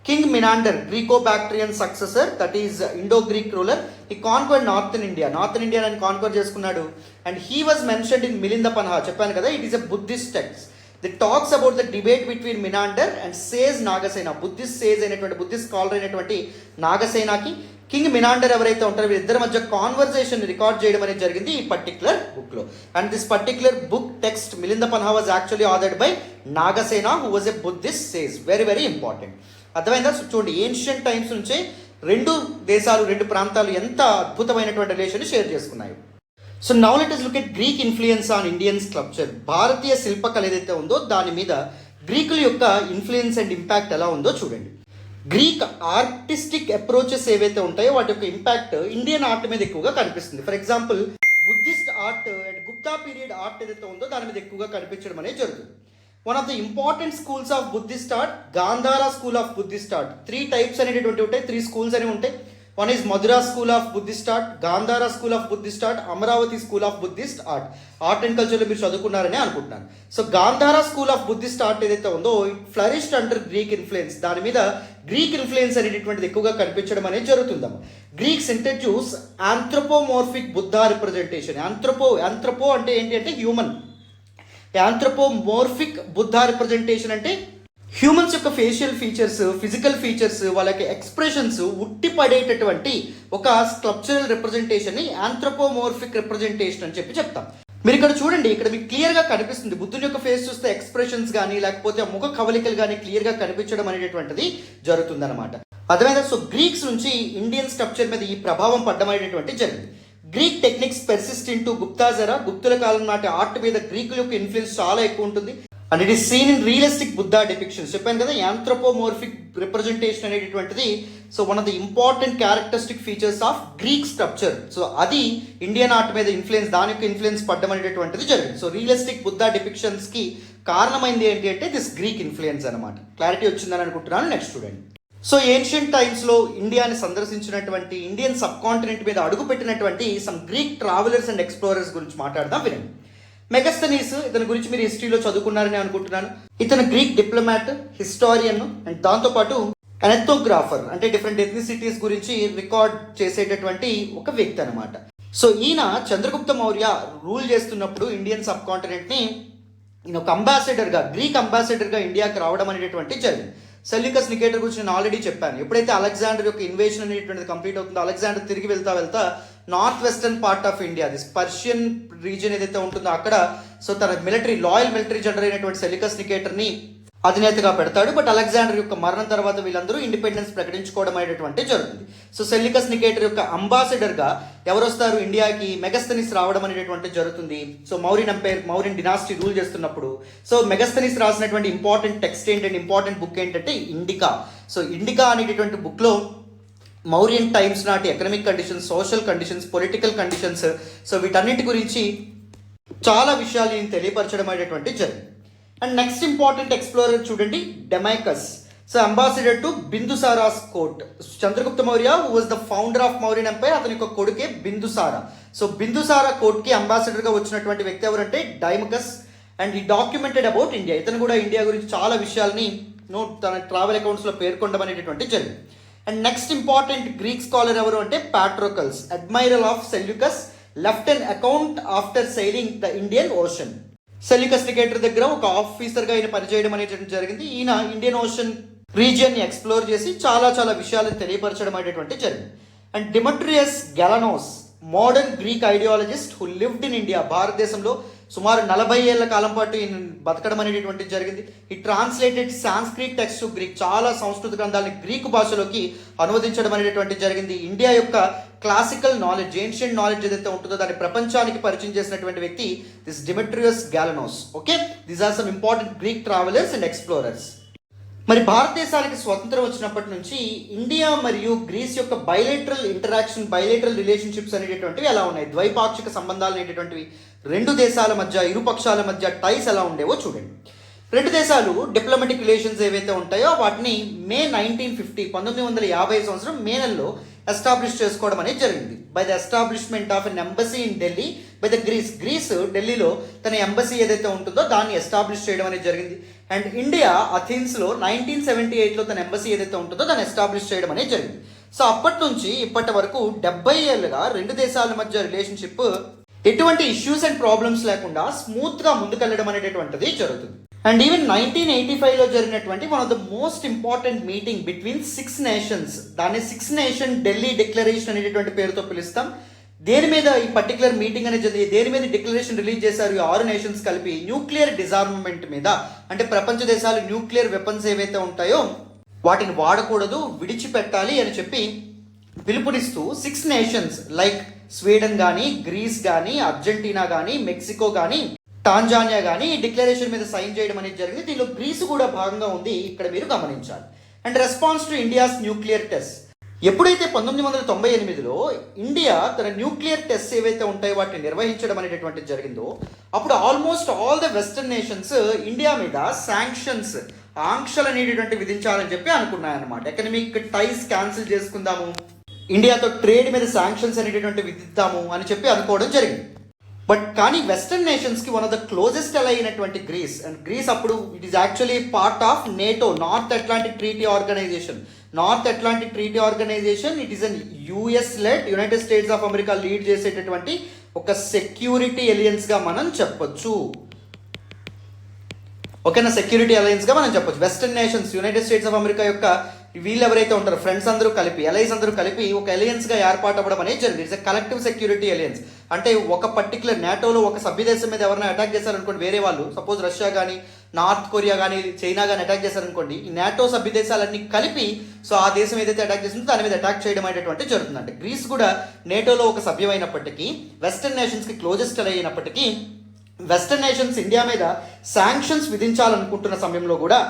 King Menander, Greco Bactrian successor, that is Indo Greek ruler, he conquer northern India అని కాన్క్వర్ చేసుకున్నాడు. And he was mentioned in Milinda Panha, చెప్పాను కదా, it is a Buddhist text. The talks about the debate between Menander and sage Nagasena, Buddhist sage అయినటువంటి Buddhist scholar అయినటువంటి నాగసేనకి king Menander ఎవరైతే ఉంటారో వీరిద్దరి మధ్య కాన్వర్సేషన్ రికార్డ్ చేయడం అనేది జరిగింది ఈ పర్టికులర్ బుక్లో. And this particular book text Milinda Panha was actually authored by Nagasena, who was a Buddhist sage. Very very important. అర్థమైందా? చూడండి, ఏన్షియంట్ టైమ్స్ నుంచే రెండు దేశాలు, రెండు ప్రాంతాలు ఎంత అద్భుతమైనటువంటి రిలేషన్ షేర్ చేసుకున్నాయి. So now let us look at Greek influence on Indian sculpture. భారతీయ శిల్పకళ ఏదైతే ఉందో దాని మీద గ్రీకుల యొక్క ఇన్ఫ్లుయెన్స్ అండ్ ఇంపాక్ట్ ఎలా ఉందో చూడండి. గ్రీక్ ఆర్టిస్టిక్ అప్రోచెస్ ఏవైతే ఉంటాయో వాటి యొక్క ఇంపాక్ట్ ఇండియన్ ఆర్ట్ మీద ఎక్కువగా కనిపిస్తుంది. For example, Buddhist art and Gupta period art ఏదైతే ఉందో దాని మీద ఎక్కువగా కనిపించడం అనేది జరుగుతుంది. One of the important schools of Buddhist art, Gandhara school of Buddhist art. 3 types అనేటువంటి ఉంటాయి, 3 స్కూల్స్ అనేవి ఉంటాయి. One is Mathura school of Buddhist art, Gandhara school of Buddhist art, Amaravati school of Buddhist art. Art and కల్చర్లో మీరు చదువుకున్నారని అనుకుంటున్నాను. So Gandhara school of Buddhist art ఏదైతే ఉందో it flourished under Greek influence. దాని మీద గ్రీక్ ఇన్ఫ్లుయెన్స్ అనేటువంటిది ఎక్కువగా కనిపించడం అనేది జరుగుతుందమ్మా. Greeks introduce anthropomorphic Buddha representation. Anthropo అంటే ఏంటి అంటే హ్యూమన్. ఆంథ్రోపోమోర్ఫిక్ బుద్ధా రిప్రజెంటేషన్ అంటే హ్యూమన్స్ యొక్క ఫేషియల్ ఫీచర్స్, ఫిజికల్ ఫీచర్స్, వాళ్ళ యొక్క ఎక్స్ప్రెషన్స్ ఉట్టిపడేటటువంటి ఒక స్కల్ప్చరల్ రిప్రజెంటేషన్ని ఆంథ్రోపోమోర్ఫిక్ రిప్రజెంటేషన్ అని చెప్తాం. మీరు ఇక్కడ చూడండి, ఇక్కడ మీకు క్లియర్గా కనిపిస్తుంది బుద్ధుని యొక్క ఫేస్ చూస్తే ఎక్స్ప్రెషన్స్ కానీ లేకపోతే ముఖ కవలికలు కానీ క్లియర్గా కనిపించడం అనేటటువంటిది జరుగుతుందన్నమాట. అర్థమైందా? సో గ్రీక్స్ నుంచి ఇండియన్ స్కల్ప్చర్ మీద ఈ ప్రభావం పడ్డం అనేటువంటి జరిగింది. Greek techniques persist into Guptas era. గుప్తుల కాలం నాటి ఆర్ట్ మీద గ్రీకుల యొక్క ఇన్ఫ్లుయెన్స్ చాలా ఎక్కువ ఉంటుంది. And it is seen in realistic Buddha డిపిక్షన్స్. చెప్పాను కదా, యాంథ్రోపోమోర్ఫిక్ రిప్రజెంటేషన్ అనేటటువంటిది so one of the important characteristic features of Greek sculpture. So అది ఇండియన్ ఆర్ట్ మీద ఇన్ఫ్లుయెన్స్, దాని యొక్క ఇన్ఫ్లుయెన్స్ పడ్డం అనేటటువంటిది జరిగింది. సో రియలిస్టిక్ బుద్ధా డిపిక్షన్స్కి కారణమైంది ఏంటి అంటే దిస్ గ్రీక్ ఇన్ఫ్లుయెన్స్ అనమాట. క్లారిటీ వచ్చిందని అనుకుంటున్నాను. నెక్స్ట్ చూడండి. సో ఏన్షియంట్ టైమ్స్లో ఇండియాని సందర్శించినటువంటి, ఇండియన్ సబ్ కాంటినెంట్ మీద అడుగుపెట్టినటువంటి some Greek travellers and explorers గురించి మాట్లాడదాం, వినండి. మెగస్తనీస్, ఇతని గురించి మీరు హిస్టరీలో చదువుకున్నారని అనుకుంటున్నాను. ఇతను గ్రీక్ డిప్లొమాట్, హిస్టారియన్ అండ్ దాంతోపాటు ఎనెథోగ్రాఫర్, అంటే డిఫరెంట్ ఎథ్నిసిటీస్ గురించి రికార్డ్ చేసేటటువంటి ఒక వ్యక్తి అనమాట. సో ఈయన చంద్రగుప్త మౌర్య రూల్ చేస్తున్నప్పుడు ఇండియన్ సబ్ కాంటినెంట్ని ఈయన ఒక అంబాసిడర్గా, గ్రీక్ అంబాసిడర్గా ఇండియాకి రావడం అనేటటువంటి జరిగింది. సెల్యూకస్ నికేటర్ గురించి నేను ఆల్రెడీ చెప్పాను. ఎప్పుడైతే అలెగ్జాండర్ యొక్క ఇన్వేషన్ అనేటువంటిది కంప్లీట్ అవుతుందో, అలెగ్జాండర్ తిరిగి వెళ్తా north western part of India, this Persian region ఏదైతే ఉంటుందో అక్కడ సో తన లాయల్ మిలిటరీ జనరల్ అయినటువంటి సెల్యూకస్ నికేటర్ని అధినేతగా పెడతాడు. బట్ అలెగ్జాండర్ యొక్క మరణం తర్వాత వీళ్ళందరూ ఇండిపెండెన్స్ ప్రకటించుకోవడం అనేటువంటి జరుగుతుంది. సో సెల్యూకస్ నికేటర్ యొక్క అంబాసిడర్గా ఎవరు వస్తారు ఇండియాకి? మెగస్తనీస్ రావడం అనేటువంటి జరుగుతుంది. సో మౌర్యన్ డినాస్టీ రూల్ చేస్తున్నప్పుడు సో మెగస్తనీస్ రాసినటువంటి ఇంపార్టెంట్ టెక్స్ట్ ఏంటంటే, ఇంపార్టెంట్ బుక్ ఏంటంటే ఇండికా. సో ఇండికా అనేటటువంటి బుక్లో మౌర్యన్ టైమ్స్ నాటి economic conditions, social conditions, political conditions, so వీటన్నిటి గురించి చాలా విషయాలు నేను తెలియపరచడం అనేటువంటి జరిగింది. అండ్ నెక్స్ట్ ఇంపార్టెంట్ ఎక్స్ప్లోరర్ చూడండి, Deimachus. So ambassador to Bindusara's court. Chandragupta Maurya who was the founder of Mauryan empire, అతని యొక్క కొడుకే బిందుసారా. సో బిందుసారా కోర్ట్కి అంబాసిడర్గా వచ్చినటువంటి వ్యక్తి ఎవరంటే డైమకస్. అండ్ ఈ డాక్యుమెంటెడ్ అబౌట్ ఇండియా. ఇతను కూడా ఇండియా గురించి చాలా విషయాల్ని తన ట్రావెల్ అకౌంట్స్లో పేర్కొనడం అనేటటువంటి జరిగింది. And next important Greek scholar ఎవరు అంటే Patrocles, admiral of Seleucus, left an account after sailing the Indian Ocean. Seleucus క్రికెటర్ దగ్గర ఒక ఆఫీసర్గా ఈయన పనిచేయడం అనేది జరిగింది. ఈయన ఇండియన్ ఓషన్ రీజియన్ని ఎక్స్ప్లోర్ చేసి చాలా చాలా విషయాలను తెలియపరచడం అనేటువంటి జరిగింది. And Demetrios Galanos, modern Greek ideologist who lived in India, భారతదేశంలో సుమారు 40 ఏళ్ల కాలం పాటు ఈయన బతకడం అనేటువంటిది జరిగింది. ఈ translated Sanskrit text to Greek, చాలా సంస్కృత గ్రంథాలని గ్రీకు భాషలోకి అనువదించడం అనేటువంటిది జరిగింది. ఇండియా యొక్క క్లాసికల్ నాలెడ్జ్, ఏన్షియంట్ నాలెడ్జ్ ఏదైతే ఉంటుందో దాన్ని ప్రపంచానికి పరిచయం చేసినటువంటి వ్యక్తి this Demetrios Galanos. Okay, these are some important Greek travellers and explorers. మరి భారతదేశానికి స్వతంత్రం వచ్చినప్పటి నుంచి ఇండియా మరియు గ్రీస్ యొక్క బైలేటరల్ ఇంటరాక్షన్, బైలేటరల్ రిలేషన్షిప్స్ అనేటటువంటివి ఎలా ఉన్నాయి, ద్వైపాక్షిక సంబంధాలు అనేటటువంటివి రెండు దేశాల మధ్య, ఇరు పక్షాల మధ్య టైస్ ఎలా ఉండేవో చూడండి. రెండు దేశాలు డిప్లొమాటిక్ రిలేషన్స్ ఏవైతే ఉంటాయో వాటిని మే 1950 సంవత్సరం మే నెలలో ఎస్టాబ్లిష్ చేసుకోవడం అనేది జరిగింది. By the establishment of an embassy in Delhi by the Greece ఢిల్లీలో తన ఎంబసీ ఏదైతే ఉంటుందో దాన్ని ఎస్టాబ్లిష్ చేయడం అనేది జరిగింది. అండ్ ఇండియా అథెన్స్లో 1978లో తన ఎంబసీ ఏదైతే ఉంటుందో దాన్ని ఎస్టాబ్లిష్ చేయడం అనేది జరిగింది. సో అప్పటి నుంచి ఇప్పటి వరకు 70 ఏళ్ళుగా రెండు దేశాల మధ్య రిలేషన్షిప్ ఎటువంటి ఇష్యూస్ అండ్ ప్రాబ్లమ్స్ లేకుండా స్మూత్గా ముందుకెళ్ళడం అనేటటువంటిది జరుగుతుంది. అండ్ ఈవెన్ 1985లో జరిగినటువంటి one of the most important meeting between 6 nations, దాన్ని 6 నేషన్ ఢిల్లీ డిక్లరేషన్ అనేటువంటి పేరుతో పిలుస్తాం. దేని మీద ఈ పర్టికులర్ మీటింగ్ అనేది, దేని మీద డిక్లరేషన్ రిలీజ్ చేశారు ఈ 6 నేషన్స్ కలిపి, న్యూక్లియర్ డిజార్మమెంట్ మీద. అంటే ప్రపంచ దేశాలు న్యూక్లియర్ వెపన్స్ ఏవైతే ఉంటాయో వాటిని వాడకూడదు, విడిచిపెట్టాలి అని చెప్పి పిలుపునిస్తూ 6 నేషన్స్ లైక్ స్వీడన్ కానీ, గ్రీస్ కానీ, అర్జెంటీనా కానీ, మెక్సికో కానీ, టాంజానియా కానీ ఈ డిక్లరేషన్ మీద సైన్ చేయడం అనేది జరిగింది. దీనిలో గ్రీస్ కూడా భాగంగా ఉంది, ఇక్కడ మీరు గమనించాలి. And response to India's nuclear test, ఎప్పుడైతే 1998లో ఇండియా తన న్యూక్లియర్ టెస్ట్ ఏవైతే ఉంటాయో వాటిని నిర్వహించడం అనేటటువంటిది జరిగిందో అప్పుడు almost all the western nations India మీద శాంక్షన్స్, ఆంక్షలు అనేటటువంటి విధించాలని చెప్పి అనుకున్నాయన్నమాట. ఎకనమిక్ టైస్ క్యాన్సిల్ చేసుకుందాము, ఇండియాతో ట్రేడ్ మీద శాంక్షన్స్ అనేటటువంటి విధిద్దాము అని చెప్పి అనుకోవడం జరిగింది. బట్ కానీ వెస్టర్న్ నేషన్స్కి one of the closest ally అయినటువంటి గ్రీస్, అండ్ గ్రీస్ అప్పుడు it is actually part of NATO, North Atlantic Treaty Organization. North Atlantic Treaty Organization it is an US led, United States of America lead చేసేటటువంటి ఒక security అలయన్స్గా మనం చెప్పొచ్చు. ఓకేనా, security అలయన్స్గా మనం చెప్పొచ్చు. Western nations, United States of America యొక్క వీళ్ళు ఎవరైతే ఉంటారో ఫ్రెండ్స్ అందరూ కలిపి, ఎలైస్ అందరూ కలిపి ఒక అలయన్స్గా ఏర్పాటు అవ్వడం అనేది జరిగింది. It's a collective security alliance. అంటే ఒక పర్టికులర్ నేటోలో ఒక సభ్యదేశం మీద ఎవరైనా అటాక్ చేశారనుకోండి, వేరే వాళ్ళు సపోజ్ రష్యా కానీ, నార్త్ కొరియా కానీ, చైనా కానీ అటాక్ చేశారనుకోండి, ఈ నేటో సభ్యదేశాలన్నీ కలిపి సో ఆ దేశం ఏదైతే అటాక్ చేస్తుందో దాని మీద అటాక్ చేయడం అనేటువంటి జరుగుతుంది. అంటే గ్రీస్ కూడా నేటోలో ఒక సభ్యమైనప్పటికీ, వెస్టర్న్ నేషన్స్కి క్లోజెస్ట్ అయినప్పటికీ, వెస్టర్న్ నేషన్స్ ఇండియా మీద శాంక్షన్స్ విధించాలనుకుంటున్న సమయంలో కూడా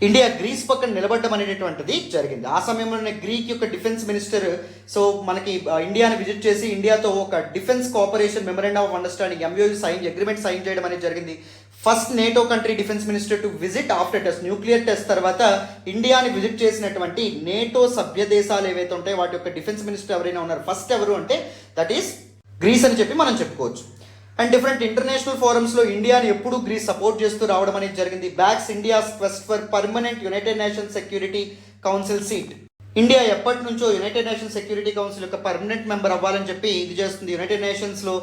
ఇండియా గ్రీస్ పక్కన నిలబడడం అనేటటువంటిది జరిగింది. ఆ సమయంలోనే గ్రీక్ యొక్క డిఫెన్స్ మినిస్టర్ సో మనకి ఇండియాని విజిట్ చేసి ఇండియాతో ఒక defence cooperation memorandum of understanding MOU agreement sign చేయడం అనేది జరిగింది. First NATO country defence minister to visit after test, nuclear test తర్వాత ఇండియాని విజిట్ చేసినటువంటి నేటో సభ్య దేశాలు ఏవైతే ఉంటాయో వాటి యొక్క డిఫెన్స్ మినిస్టర్ ఎవరైనా ఉన్నారు, ఫస్ట్ ఎవరు అంటే దట్ ఈస్ గ్రీస్ అని చెప్పి మనం చెప్పుకోవచ్చు. అండ్ డిఫరెంట్ ఇంటర్నేషనల్ ఫోరమ్స్లో ఇండియాని ఎప్పుడు గ్రీస్ సపోర్ట్ చేస్తూ రావడం అనేది జరిగింది. Backs India's quest for permanent United Nations Security Council seat. India ఎప్పటి నుంచో యునైటెడ్ నేషన్స్ సెక్యూరిటీ కౌన్సిల్ యొక్క పర్మనెంట్ మెంబర్ అవ్వాలని చెప్పి ఇది చేస్తుంది. యునైటెడ్ నేషన్స్లో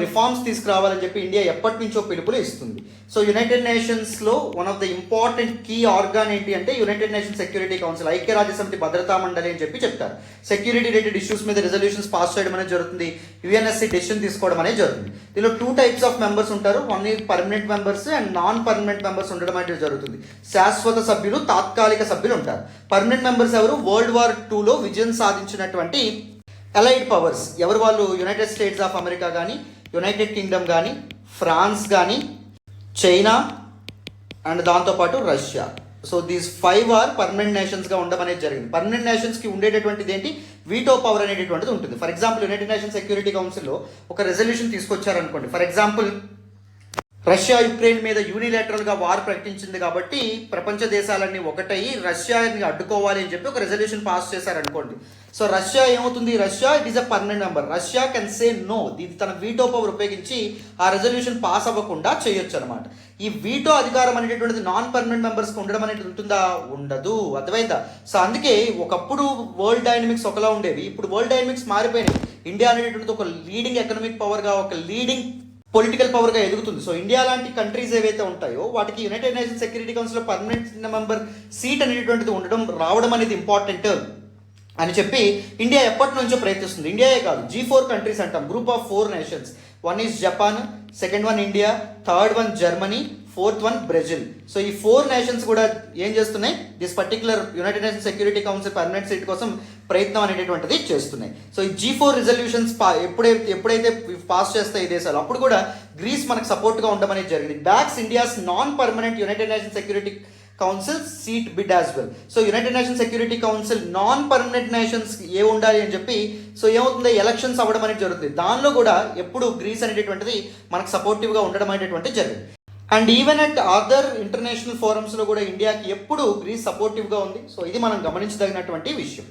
రిఫార్మ్స్ తీసుకురావాలని చెప్పి ఇండియా ఎప్పటి నుంచో పిలుపులు ఇస్తుంది. సో యునైటెడ్ నేషన్స్లో one of the important key organ ఏంటి అంటే యునైటెడ్ నేషన్స్ సెక్యూరిటీ కౌన్సిల్, ఐక్యరాజ్య సమితి భద్రతా మండలి అని చెప్పి చెప్తారు. సెక్యూరిటీ రిలేటెడ్ ఇష్యూస్ మీద రెజల్యూషన్స్ పాస్ చేయడం అనేది జరుగుతుంది, యుఎన్ఎస్సి డెసిషన్ తీసుకోవడం అనేది జరుగుతుంది. దీనిలో 2 types ఆఫ్ మెంబర్స్ ఉంటారు, వన్ ఈ permanent members and non permanent members ఉండడం అనేది జరుగుతుంది. శాశ్వత సభ్యులు, తాత్కాలిక సభ్యులు ఉంటారు. పర్మనెంట్ మెంబర్స్ ఎవరు, వరల్డ్ వార్ 2లో విజయం సాధించినటువంటి అలైడ్ పవర్స్ ఎవరు వాళ్ళు, యునైటెడ్ స్టేట్స్ ఆఫ్ అమెరికా కానీ, యునైటెడ్ కింగ్డమ్ కానీ, ఫ్రాన్స్ కానీ, చైనా అండ్ దాంతోపాటు Russia. So these 5 are permanent నేషన్స్గా ఉండడం అనేది జరిగింది. పర్మనెంట్ నేషన్స్కి ఉండేటటువంటిది ఏంటి, వీటో పవర్ అనేటటువంటిది ఉంటుంది. For example United Nations Security కౌన్సిల్లో ఒక రెజల్యూషన్ తీసుకొచ్చారనుకోండి, ఫర్ ఎగ్జాంపుల్ రష్యా యుక్రెయిన్ మీద యూనిలాటరల్గా వార్ ప్రకటించింది కాబట్టి ప్రపంచ దేశాలన్నీ ఒకటయ్యి రష్యాని అడ్డుకోవాలి అని చెప్పి ఒక రెజల్యూషన్ పాస్ చేశారనుకోండి. సో రష్యా ఏమవుతుంది, Russia it is a permanent member, Russia can say no, ఇది తన వీటో పవర్ ఉపయోగించి ఆ రెజల్యూషన్ పాస్ అవ్వకుండా చేయొచ్చు అనమాట. ఈ వీటో అధికారం అనేటటువంటిది నాన్ పర్మనెంట్ మెంబర్స్కి ఉండడం అనేది ఉంటుందా? ఉండదు. అర్థమైందా? సో అందుకే ఒకప్పుడు వరల్డ్ డైనమిక్స్ ఒకలా ఉండేవి, ఇప్పుడు వరల్డ్ డైనమిక్స్ మారిపోయినాయి. ఇండియా అనేటటువంటిది ఒక లీడింగ్ ఎకనామిక్ పవర్గా, ఒక లీడింగ్ పొలిటికల్ పవర్గా ఎదుగుతుంది. సో ఇండియా లాంటి కంట్రీస్ ఏవైతే ఉంటాయో వాటికి యునైటెడ్ నేషన్స్ సెక్యూరిటీ కౌన్సిల్లో పర్మనెంట్ మెంబర్ సీట్ అనేటువంటిది రావడం అనేది ఇంపార్టెంట్ అని చెప్పి ఇండియా ఎప్పటి నుంచో ప్రయత్నిస్తుంది. ఇండియాయే కాదు, G4 కంట్రీస్ అంటాం, group of 4 nations. 1 is Japan, second one India, third one Germany, fourth one Brazil. So ఈ 4 నేషన్స్ కూడా ఏం చేస్తున్నాయి? This particular United Nations Security council permanent seat కోసం ప్రయత్నం అనేటటువంటిది చేస్తున్నాయి. సో ఈ G4 రిజల్యూషన్స్ ఎప్పుడైతే పాస్ చేస్తాయి ఈ దేశాలు, అప్పుడు కూడా గ్రీస్ మనకు సపోర్ట్గా ఉండడం అనేది జరిగింది. Backs India's non permanent United Nations Security Council seat bid as well. So United Nation Security Council non permanent nations ఏ ఉండాలి అని చెప్పి సో ఏమవుతుంది, ఎలక్షన్స్ అవ్వడం అనేది జరుగుతుంది. దానిలో కూడా ఎప్పుడు గ్రీస్ అనేటటువంటిది మనకు సపోర్టివ్గా ఉండడం అనేటువంటిది జరిగింది. And even at other international ఫోరమ్స్లో కూడా ఇండియాకి ఎప్పుడు గ్రీస్ సపోర్టివ్గా ఉంది. సో ఇది మనం గమనించదగినటువంటి విషయం.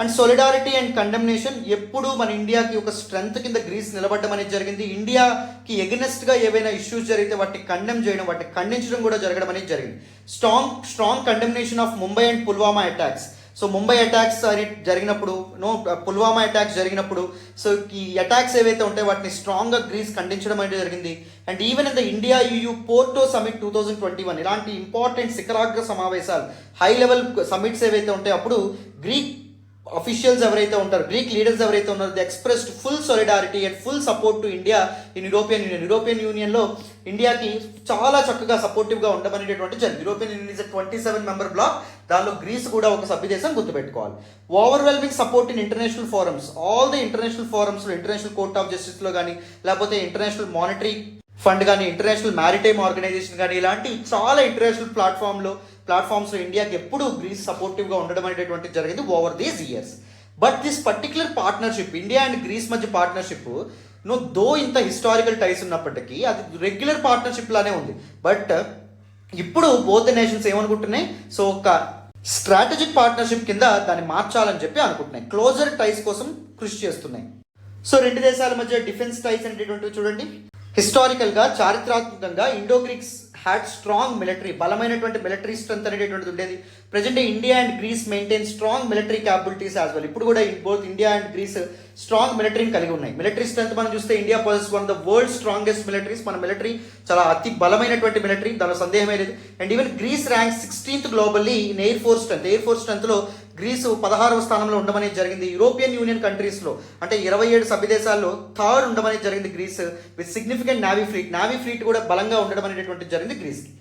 అండ్ సొలిడారిటీ అండ్ కండెమ్నేషన్, ఎప్పుడు మన ఇండియాకి ఒక స్ట్రెంగ్త్ కింద గ్రీస్ నిలబడడం అనేది జరిగింది. ఇండియాకి ఎగనెస్ట్గా ఏవైనా ఇష్యూస్ జరిగితే వాటిని కండెమ్ చేయడం, వాటిని ఖండించడం కూడా జరగడం అనేది జరిగింది. Strong condemnation of Mumbai and Pulwama attacks. So Mumbai attacks అని జరిగినప్పుడు, పుల్వామా అటాక్స్ జరిగినప్పుడు, సో ఈ అటాక్స్ ఏవైతే ఉంటాయో వాటిని స్ట్రాంగ్గా గ్రీస్ ఖండించడం అనేది జరిగింది. And even in the India EU Porto summit 2021 ఇలాంటి ఇంపార్టెంట్ శిఖరాగ్ర సమావేశాలు, హై లెవెల్ సమిట్స్ ఏవైతే ఉంటాయో అప్పుడు గ్రీక్ అఫీషియల్స్ ఎవరైతే ఉంటారు, గ్రీక్ లీడర్స్ ఎవరైతే ఉన్నారో, they expressed full solidarity and full support to India in European యూనియన్లో ఇండియాకి చాలా చక్కగా సపోర్టివ్గా ఉండమనేటటువంటి జరిగింది. European Union is 27 member bloc, దానిలో గ్రీస్ కూడా ఒక సభ్యదేశం, గుర్తుపెట్టుకోవాలి. Overwhelming support in international forums, all the international ఫోరమ్స్లో, ఇంటర్నేషనల్ కోర్ట్ ఆఫ్ జస్టిస్లో కానీ, లేకపోతే ఇంటర్నేషనల్ మానిటరీ ఫండ్ కానీ, ఇంటర్నేషనల్ మ్యారిటైమ్ ఆర్గనైజేషన్ కానీ, ఇలాంటి చాలా ఇంటర్నేషనల్ ప్లాట్ఫామ్స్లో ఇండియాకి ఎప్పుడు గ్రీస్ సపోర్టివ్గా ఉండడం అనేటటువంటి జరిగింది over these years. But this particular partnership, India and grace మధ్య పార్ట్నర్షిప్ దో ఇంత హిస్టారికల్ టైస్ ఉన్నప్పటికీ అది రెగ్యులర్ పార్ట్నర్షిప్ లానే ఉంది. బట్ ఇప్పుడు బోత్ నేషన్స్ ఏమనుకుంటున్నాయి, సో ఒక స్ట్రాటజిక్ పార్ట్నర్షిప్ కింద దాన్ని మార్చాలని చెప్పి అనుకుంటున్నాయి. క్లోజర్ టైస్ కోసం కృషి చేస్తున్నాయి. సో రెండు దేశాల మధ్య డిఫెన్స్ టైస్ అనేటటువంటివి చూడండి. హిస్టారికల్గా, చారిత్రాత్మకంగా Indo Greeks had strong military, బలమైనటువంటి మిలిటరీ స్ట్రెంత్ అనేటటువంటిది ఉండేది. Present India and Greece maintain strong military capabilities as well. ఇప్పుడు కూడా both India and Greece strong మిలిటరీని కలిగి ఉన్నాయి. మిలిటరీ స్ట్రెంత్ మనం చూస్తే India possess one the world strongest militaries. మన మిలిటరీ చాలా అతి బలమైనటువంటి మిలిటరీ, దానిలో సందేహమే లేదు. And even Greece rank 16th globally in air force స్ట్రెంత్లో గ్రీసు 16వ స్థానంలో ఉండమనేది జరిగింది. యూరోపియన్ యూనియన్ కంట్రీస్లో అంటే 27 సభ్య దేశాల్లో థర్డ్ ఉండమనేది జరిగింది Greece, with significant navy fleet కూడా బలంగా ఉండడం అనేటటువంటి జరిగింది గ్రీస్కి.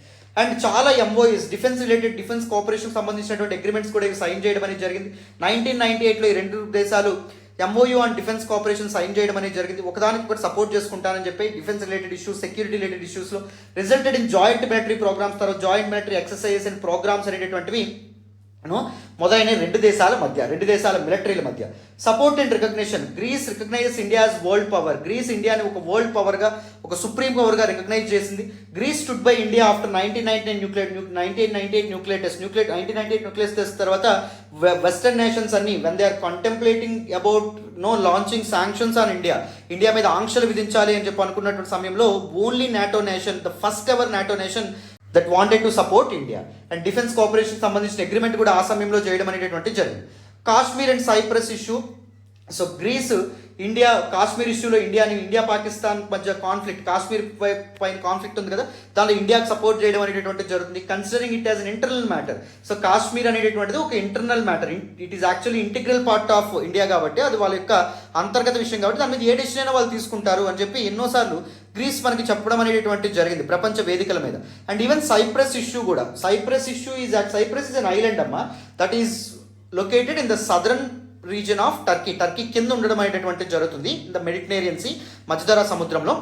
అండ్ చాలా MOUs, డిఫెన్స్ కోఆపరేషన్ సంబంధించినటువంటి అగ్రిమెంట్స్ కూడా సైన్ చేయడం అనేది జరిగింది. 1998లో ఈ రెండు దేశాలు MOU and defence cooperation sign చేయడం అనేది జరిగింది. ఒకదానికి ఒకటి సపోర్ట్ చేసుకుంటానని చెప్పి defence related issues, security related ఇష్యూస్లో resulted in joint military programmes, తర్వాత joint military exercises and programmes అనేటటువంటివి మొదలైన రెండు దేశాల మిలిటరీల మధ్య. Support and recognition, grace recognizes India's world power. Greece ఇండియాని ఒక వరల్డ్ పవర్గా, ఒక సుప్రీం పవర్గా రికగ్నైజ్ చేసింది. Greece stood by India after 1998 nuclear test తర్వాత వెస్టర్న్ నేషన్స్ అన్ని when they are contemplating about launching sanctions on India మీద ఆంక్షలు విధించాలి అని చెప్పి అనుకున్నటువంటి సమయంలో only NATO nation, the first ever NATO nation that wanted to support India. And defence cooperation సంబంధించిన అగ్రిమెంట్ కూడా ఆ సమయంలో చేయడం అనేటటువంటి జరిగింది. Kashmir and cypress issue, so grace Kashmir ఇష్యూలో ఇండియా పాకిస్తాన్ మధ్య కాన్ఫ్లిక్ట్, కాశ్మీర్ పైన కాన్ఫ్లిక్ట్ ఉంది కదా, దానిలో ఇండియాకి సపోర్ట్ చేయడం అనేటటువంటి జరుగుతుంది. Considering it as an internal matter. So Kashmir అనేటటువంటిది ఒక internal matter, it is actually integral part of India కాబట్టి, అది వాళ్ళ యొక్క అంతర్గత విషయం కాబట్టి దాని మీద ఏ డెసిషన్ అయినా వాళ్ళు తీసుకుంటారు అని చెప్పి ఎన్నోసార్లు గ్రీస్ మనకి చెప్పడం అనేటటువంటిది జరిగింది ప్రపంచ వేదికల మీద. And even Cyprus issue is an island అమ్మా, that is located in the southern region of Turkey కింద ఉండడం అనేటటువంటి జరుగుతుంది ఇన్ ద మెడిటరేనియన్ సీ, మధ్యధరా సముద్రంలో.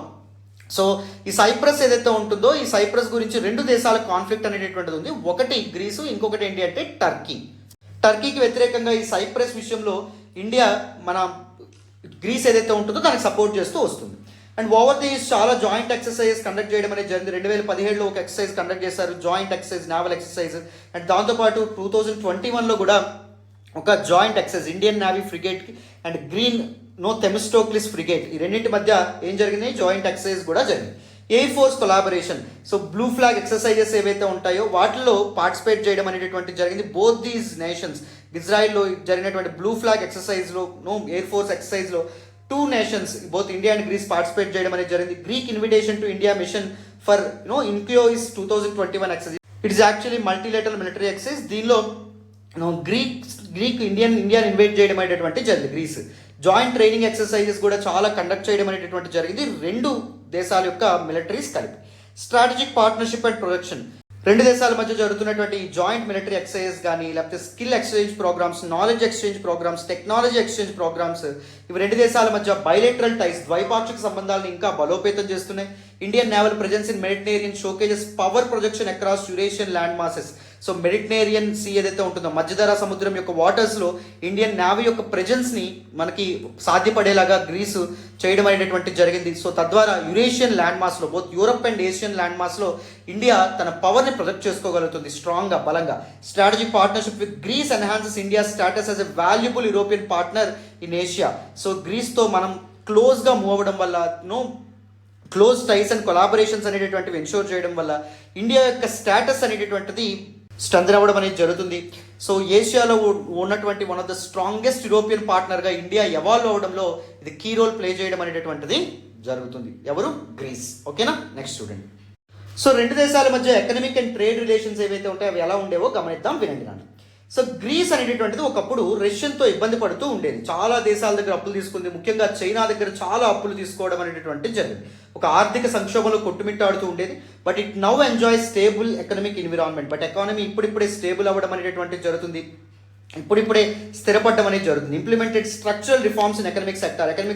సో ఈ సైప్రస్ ఏదైతే ఉంటుందో, ఈ సైప్రస్ గురించి రెండు దేశాల కాన్ఫ్లిక్ట్ అనేటటువంటిది ఉంది. ఒకటి గ్రీసు, ఇంకొకటి ఏంటి అంటే టర్కీకి వ్యతిరేకంగా ఈ సైప్రస్ విషయంలో ఇండియా గ్రీస్ ఏదైతే ఉంటుందో దానికి సపోర్ట్ చేస్తూ వస్తుంది. అండ్ ఓవర్ దీస్ చాలా జాయింట్ ఎక్సర్సైజెస్ కండక్ట్ చేయడం అనేది జరిగింది. 2017లో ఒక ఎక్సర్సైజ్ కండక్ట్ చేశారు, joint exercise, naval exercise. And దాంతోపాటు 2021లో కూడా ఒక జాయింట్ ఎక్సర్సైజ్ ఇండియన్ నేవీ ఫ్రిగేట్కి అండ్ థెమిస్టోక్లిస్ ఫ్రిగేట్, ఈ రెండింటి మధ్య ఏం జరిగింది, జాయింట్ ఎక్సర్సైజ్ కూడా జరిగింది. Air force collaboration, so Blue Flag exercises ఏవైతే ఉంటాయో వాటిలో పార్టిసిపేట్ చేయడం అనేటటువంటి జరిగింది. బోత్ దీస్ నేషన్స్, ఇజ్రాయెల్లో జరిగినటువంటి బ్లూ ఫ్లాగ్ ఎక్సర్సైజ్లో ఎయిర్ ఫోర్స్ ఎక్సర్సైజ్లో 2 nations both India and Greece participate చేయడం అనేది జరిగింది. Greek invitation to India mission for ఇన్క్యో is 2021 exercise. It is actually multilateral military exercise. దీనిలో గ్రీక్ ఇండియన్ ఇన్వైట్ చేయడం అనేటటువంటి జరిగింది. గ్రీస్ జాయింట్ ట్రైనింగ్ ఎక్సర్సైజెస్ కూడా చాలా కండక్ట్ చేయడం అనేటటువంటి జరిగింది, 2 దేశాల యొక్క మిలిటరీస్ కలిపి. స్ట్రాటజిక్ పార్ట్నర్షిప్ అండ్ ప్రొడక్షన్, 2 దేశాల మధ్య జరుగుతున్నటువంటి జాయింట్ మిలిటరీ ఎక్సర్సైజ్ కానీ లేకపోతే skill exchange programmes, knowledge exchange programmes, technology exchange programmes, ఇవి 2 దేశాల మధ్య బైలేటరల్ టైస్, ద్వైపాక్షిక సంబంధాలను ఇంకా బలోపేతం చేస్తున్నాయి. Indian naval presence in Mediterranean showcases power projection across Eurasian land masses. So Mediterranean sea ఏదైతే ఉంటుందో మధ్యధరా సముద్రం యొక్క వాటర్స్లో ఇండియన్ నేవీ యొక్క ప్రెజెన్స్ని మనకి సాధ్యపడేలాగా గ్రీసు చేయడం అనేటటువంటి జరిగింది. సో తద్వారా యురేషియన్ ల్యాండ్ మాస్లో, both Europe and Asian land మాస్లో ఇండియా తన పవర్ని ప్రొజెక్ట్ చేసుకోగలుగుతుంది స్ట్రాంగ్గా, బలంగా. Strategic partnership with Greece enhances India status as a valuable European partner in Asia. So గ్రీస్తో మనం క్లోజ్గా మూవ్ అవ్వడం వల్ల, క్లోజ్ టైస్ అండ్ కొలాబరేషన్స్ అనేటటువంటివి ఎన్షోర్ చేయడం వల్ల ఇండియా యొక్క స్టేటస్ అనేటటువంటిది స్ట్రెంథెన్ అవ్వడం అనేది జరుగుతుంది. సో ఏషియాలో ఉన్నటువంటి one of the strongest European పార్ట్నర్గా ఇండియా ఎవాల్వ్ అవ్వడంలో ఇది కీ రోల్ ప్లే చేయడం అనేటటువంటిది జరుగుతుంది. ఎవరు? గ్రీస్. ఓకేనా? నెక్స్ట్ చూడండి. సో 2 దేశాల మధ్య ఎకనామిక్ అండ్ ట్రేడ్ రిలేషన్స్ ఏవైతే ఉంటాయో అవి ఎలా ఉండేవో గమనిద్దాం, వినండి నాన్న. సో గ్రీస్ అనేటటువంటిది ఒకప్పుడు రష్యన్తో ఇబ్బంది పడుతూ ఉండేది, చాలా దేశాల దగ్గర అప్పులు తీసుకుంది, ముఖ్యంగా చైనా దగ్గర చాలా అప్పులు తీసుకోవడం అనేటటువంటి జరిగింది, ఒక ఆర్థిక సంక్షోభంలో కొట్టుమిట్టాడుతూ ఉండేది. But it now enjoy stable economic environment. But economy ఇప్పుడిప్పుడే స్టేబుల్ అవ్వడం అనేటటువంటిది జరుగుతుంది, ఇప్పుడిప్పుడే స్థిరపడడం అనేది జరుగుతుంది. Implemented structural reforms in economic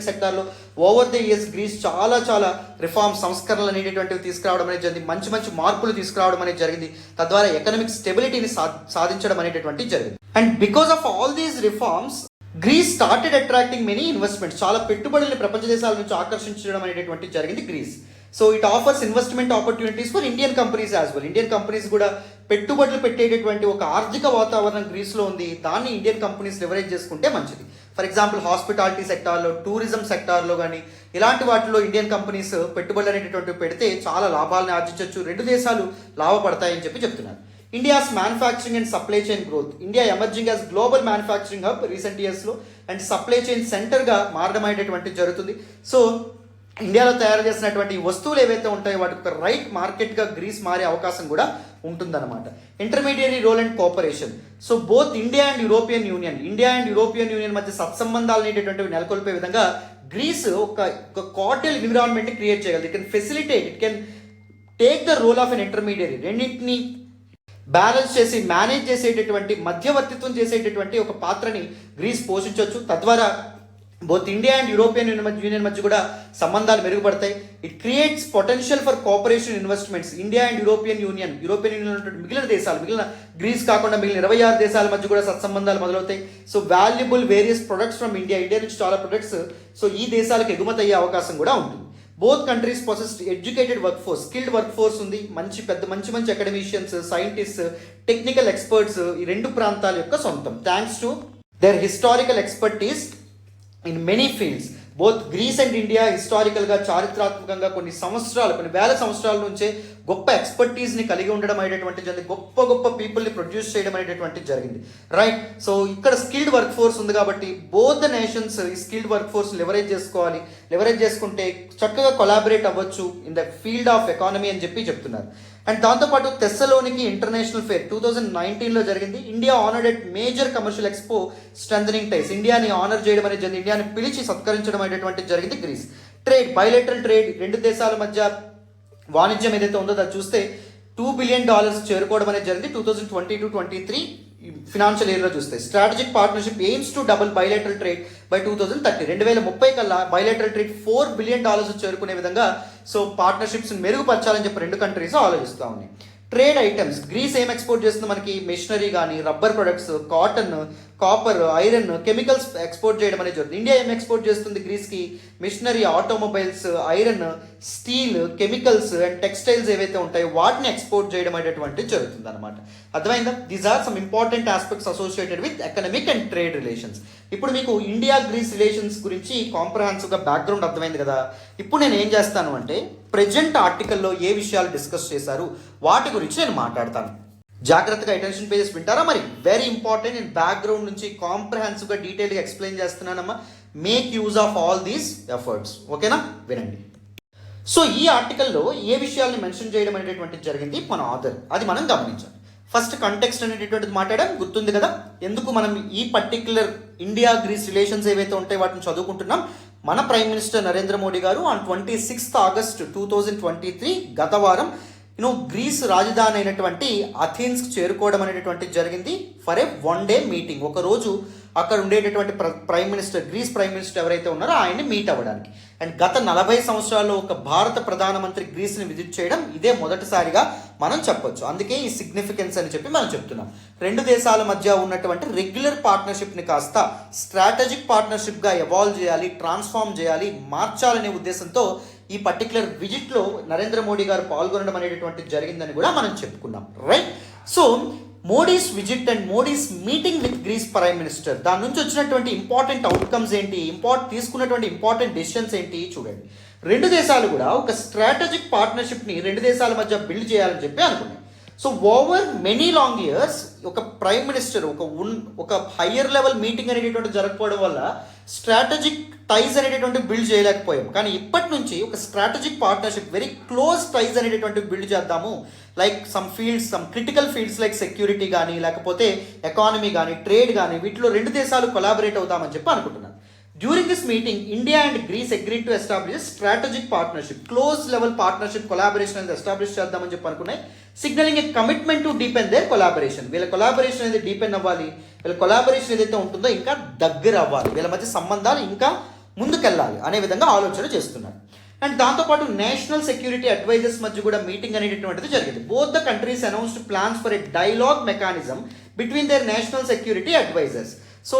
సెక్టార్లో ఓవర్ ద ఇయర్స్ గ్రీస్ చాలా రిఫార్మ్స్, సంస్కరణలు అనేటటువంటివి తీసుకురావడం అనేది జరిగింది, మంచి మార్పులు తీసుకురావడం అనేది జరిగింది. తద్వారా ఎకనామిక్ స్టెబిలిటీని సాధించడం అనేటటువంటి జరిగింది. And because of all these reforms Greece started attracting many investments, చాలా పెట్టుబడుల్ని ప్రపంచ దేశాల నుంచి ఆకర్షించడం అనేటటువంటి జరిగింది Greece. So it offers investment opportunities for Indian companies as well. Indian companies కూడా పెట్టుబడులు పెట్టేటటువంటి ఒక ఆర్థిక వాతావరణం గ్రీస్లో ఉంది, దాన్ని ఇండియన్ కంపెనీస్ లెవరేజ్ చేసుకుంటే మంచిది. ఫర్ ఎగ్జాంపుల్ హాస్పిటాలిటీ సెక్టార్లో, టూరిజం సెక్టార్లో కానీ ఇలాంటి వాటిలో ఇండియన్ కంపెనీస్ పెట్టుబడులు అనేటటువంటివి పెడితే చాలా లాభాలను ఆర్జించవచ్చు, 2 దేశాలు లాభపడతాయని చెప్తున్నారు. India's manufacturing and supply chain growth, India emerging as global manufacturing hub recent ఇయర్స్లో అండ్ సప్లై చైన్ సెంటర్గా మారడం అనేటటువంటిది జరుగుతుంది. సో ఇండియాలో తయారు చేసినటువంటి వస్తువులు ఏవైతే ఉంటాయో వాటికి ఒక రైట్ మార్కెట్గా గ్రీస్ మారే అవకాశం కూడా ఉంటుందన్నమాట. Intermediary role and cooperation, so both India and European union మధ్య సత్సంబంధాలు అనేటటువంటివి నెలకొల్పే విధంగా గ్రీస్ ఒక కార్డియల్ ఎన్విరాన్మెంట్ని క్రియేట్ చేయగలదు. It can facilitate, it can take the role of an intermediary, రెండింటిని బ్యాలెన్స్ చేసి మేనేజ్ చేసేటటువంటి, మధ్యవర్తిత్వం చేసేటటువంటి ఒక పాత్రని గ్రీస్ పోషించవచ్చు. తద్వారా both India and European union మధ్య కూడా సంబంధాలు మెరుగుపడతాయి. It creates potential for cooperation investments. India and European union మిగిలిన గ్రీస్ కాకుండా మిగిలిన 26 దేశాల మధ్య కూడా సత్సంబంధాలు మొదలవుతాయి. So valuable various products from India నుంచి చాలా ప్రొడక్ట్స్ సో ఈ దేశాలకు ఎగుమతి అయ్యే అవకాశం కూడా ఉంటుంది. Both countries possess educated work force, skilled work force ఉంది, మంచి అకాడమిషియన్స్, సైంటిస్ట్, టెక్నికల్ ఎక్స్పర్ట్స్ ఈ 2 ప్రాంతాల యొక్క సొంతం. Thanks to their historical expertise in many fields. Both Greece and India హిస్టారికల్గా, చారిత్రాత్మకంగా కొన్ని వేల సంవత్సరాల నుంచే గొప్ప ఎక్స్పర్టీస్ని కలిగి ఉండడం అనేటటువంటి జరిగింది, గొప్ప పీపుల్ని ప్రొడ్యూస్ చేయడం అనేటటువంటి జరిగింది, రైట్. సో ఇక్కడ స్కిల్డ్ వర్క్ ఫోర్స్ ఉంది కాబట్టి బోత్ ద నేషన్స్ ఈ స్కిల్డ్ వర్క్ ఫోర్స్ లెవరేజ్ చేసుకోవాలి. లెవరేజ్ చేసుకుంటే చక్కగా కొలాబరేట్ అవ్వచ్చు in the field of economy అని చెప్తున్నారు. అండ్ దాంతోపాటు తెస్సలోనికి ఇంటర్నేషనల్ ఫేర్ 2019లో జరిగింది. India honoured at major commercial expo strengthening ties. ఇండియాని ఆనర్ చేయడం అనేది జరిగింది, ఇండియాని పిలిచి సత్కరించడం అనేటటువంటి జరిగింది గ్రీస్. ట్రేడ్, బైలేటరల్ ట్రేడ్, 2 దేశాల మధ్య వాణిజ్యం ఏదైతే ఉందో అది చూస్తే $2 బిలియన్ చేరుకోవడం అనేది జరిగింది 2022-23 ఫినాన్షియల్ ఇయర్లో చూస్తే. Strategic partnership AIIMS to double bilateral trade by 2030. 2030 కల్లా బైలేటరల్ ట్రేడ్ $4 బిలియన్ చేరుకునే విధంగా సో పార్ట్నర్షిప్స్ మెరుగుపరచాలని చెప్పి 2 కంట్రీస్ ఆలోచిస్తూ ఉన్నాయి. ట్రేడ్ ఐటమ్స్, గ్రీస్ ఏం ఎక్స్పోర్ట్ చేస్తుంది మనకి? మెషినరీ కానీ, rubber products, cotton, copper, iron, chemicals export చేయడం అనేది జరుగుతుంది. ఇండియా ఏం ఎక్స్పోర్ట్ చేస్తుంది గ్రీస్కి? Machinery, automobiles, iron, steel, chemicals and textiles ఏవైతే ఉంటాయో వాటిని ఎక్స్పోర్ట్ చేయడం అనేటువంటిది జరుగుతుంది అనమాట. అర్థమైందా? These are some important aspects associated with economic and trade relations. ఇప్పుడు మీకు ఇండియా గ్రీస్ రిలేషన్స్ గురించి కాంప్రహెన్సివ్గా బ్యాక్గ్రౌండ్ అర్థమైంది కదా. ఇప్పుడు నేను ఏం చేస్తాను అంటే ప్రెజెంట్ ఆర్టికల్లో ఏ విషయాలు డిస్కస్ చేశారు వాటి గురించి నేను మాట్లాడతాను. జాగ్రత్తగా అటెన్షన్ పేజెస్ వింటారా? మరి వెరీ ఇంపార్టెంట్. నేను బ్యాక్గ్రౌండ్ నుంచి కాంప్రహెన్సివ్గా డీటెయిల్గా ఎక్స్ప్లెయిన్ చేస్తున్నానమ్మా. Make use of all these efforts. ఓకేనా? వినండి. సో ఈ ఆర్టికల్లో ఏ విషయాల్ని మెన్షన్ చేయడం అనేటటువంటిది జరిగింది మన ఆథర్, అది మనం గమనించాలి. ఫస్ట్ కంటెక్స్ట్ అనేటటువంటిది మాట్లాడడం గుర్తుంది కదా, ఎందుకు మనం ఈ పర్టిక్యులర్ ఇండియా గ్రీస్ రిలేషన్స్ ఏవైతే ఉంటాయో వాటిని చదువుకుంటున్నాం. మన ప్రైమ్ మినిస్టర్ నరేంద్ర మోడీ గారు ఆన్ 26th August 2023 గత వారం గ్రీస్ రాజధాని అయినటువంటి అథెన్స్కి చేరుకోవడం అనేటటువంటిది జరిగింది ఫర్ ఏ 1 day మీటింగ్. ఒక రోజు అక్కడ ఉండేటటువంటి గ్రీస్ ప్రైమ్ మినిస్టర్ ఎవరైతే ఉన్నారో ఆయన్ని మీట్ అవ్వడానికి. అండ్ గత 40 సంవత్సరాల్లో ఒక భారత ప్రధానమంత్రి గ్రీస్ని విజిట్ చేయడం ఇదే మొదటిసారిగా మనం చెప్పొచ్చు. అందుకే ఈ సిగ్నిఫికెన్స్ అని చెప్పి మనం చెప్తున్నాం. రెండు దేశాల మధ్య ఉన్నటువంటి రెగ్యులర్ పార్ట్నర్షిప్ని కాస్త స్ట్రాటజిక్ పార్ట్నర్షిప్గా ఎవాల్వ్ చేయాలి, ట్రాన్స్ఫార్మ్ చేయాలి, మార్చాలనే ఉద్దేశంతో ఈ పర్టికులర్ విజిట్లో నరేంద్ర మోడీ గారు పాల్గొనడం అనేటటువంటిది జరిగిందని కూడా మనం చెప్పుకున్నాం. Right. So Modi's visit and Modi's meeting with Greece prime minister, దాని నుంచి వచ్చినటువంటి ఇంపార్టెంట్ అవుట్కమ్స్ ఏంటి, తీసుకున్నటువంటి ఇంపార్టెంట్ డెసిషన్స్ ఏంటి చూడండి. రెండు దేశాలు కూడా ఒక స్ట్రాటజిక్ పార్ట్నర్షిప్ని రెండు దేశాల మధ్య బిల్డ్ చేయాలని చెప్పి అనుకున్నాయి. So over many long years ఒక ప్రైమ్ మినిస్టర్ ఒక హయ్యర్ లెవెల్ మీటింగ్ అనేటటువంటి జరగకపోవడం వల్ల స్ట్రాటజిక్ టైజ్ అనేటటువంటి బిల్డ్ చేయలేకపోయాం. కానీ ఇప్పటి నుంచి ఒక స్ట్రాటజిక్ పార్ట్నర్షిప్, వెరీ క్లోజ్ టైజ్ అనేటటువంటి బిల్డ్ చేద్దాము. Like some critical fields like security కానీ, లేకపోతే ఎకానమీ కానీ, ట్రేడ్ కానీ, వీటిలో రెండు దేశాలు కొలాబరేట్ అవుతామని చెప్పి అనుకుంటున్నాను. During this meeting India and Greece agreed to establish strategic partnership, close level partnership collaboration అనేది ఎస్టాబ్లిష్ చేద్దామని చెప్పి అనుకున్నాయి. Signalling a commitment to deepen their collaboration, వీళ్ళ కొలాబరేషన్ అనేది డీపెన్ అవ్వాలి, వీళ్ళ కొలాబరేషన్ ఏదైతే ఉంటుందో ఇంకా దగ్గర అవ్వాలి, వీళ్ళ మధ్య సంబంధాలు ఇంకా ముందుకెళ్ళాలి అనే విధంగా ఆలోచన చేస్తున్నారు. అండ్ దాంతోపాటు నేషనల్ సెక్యూరిటీ అడ్వైజర్స్ మధ్య కూడా మీటింగ్ అనేటటువంటిది జరిగింది. Both the countries announced plans for a dialogue mechanism between their national security advisors. So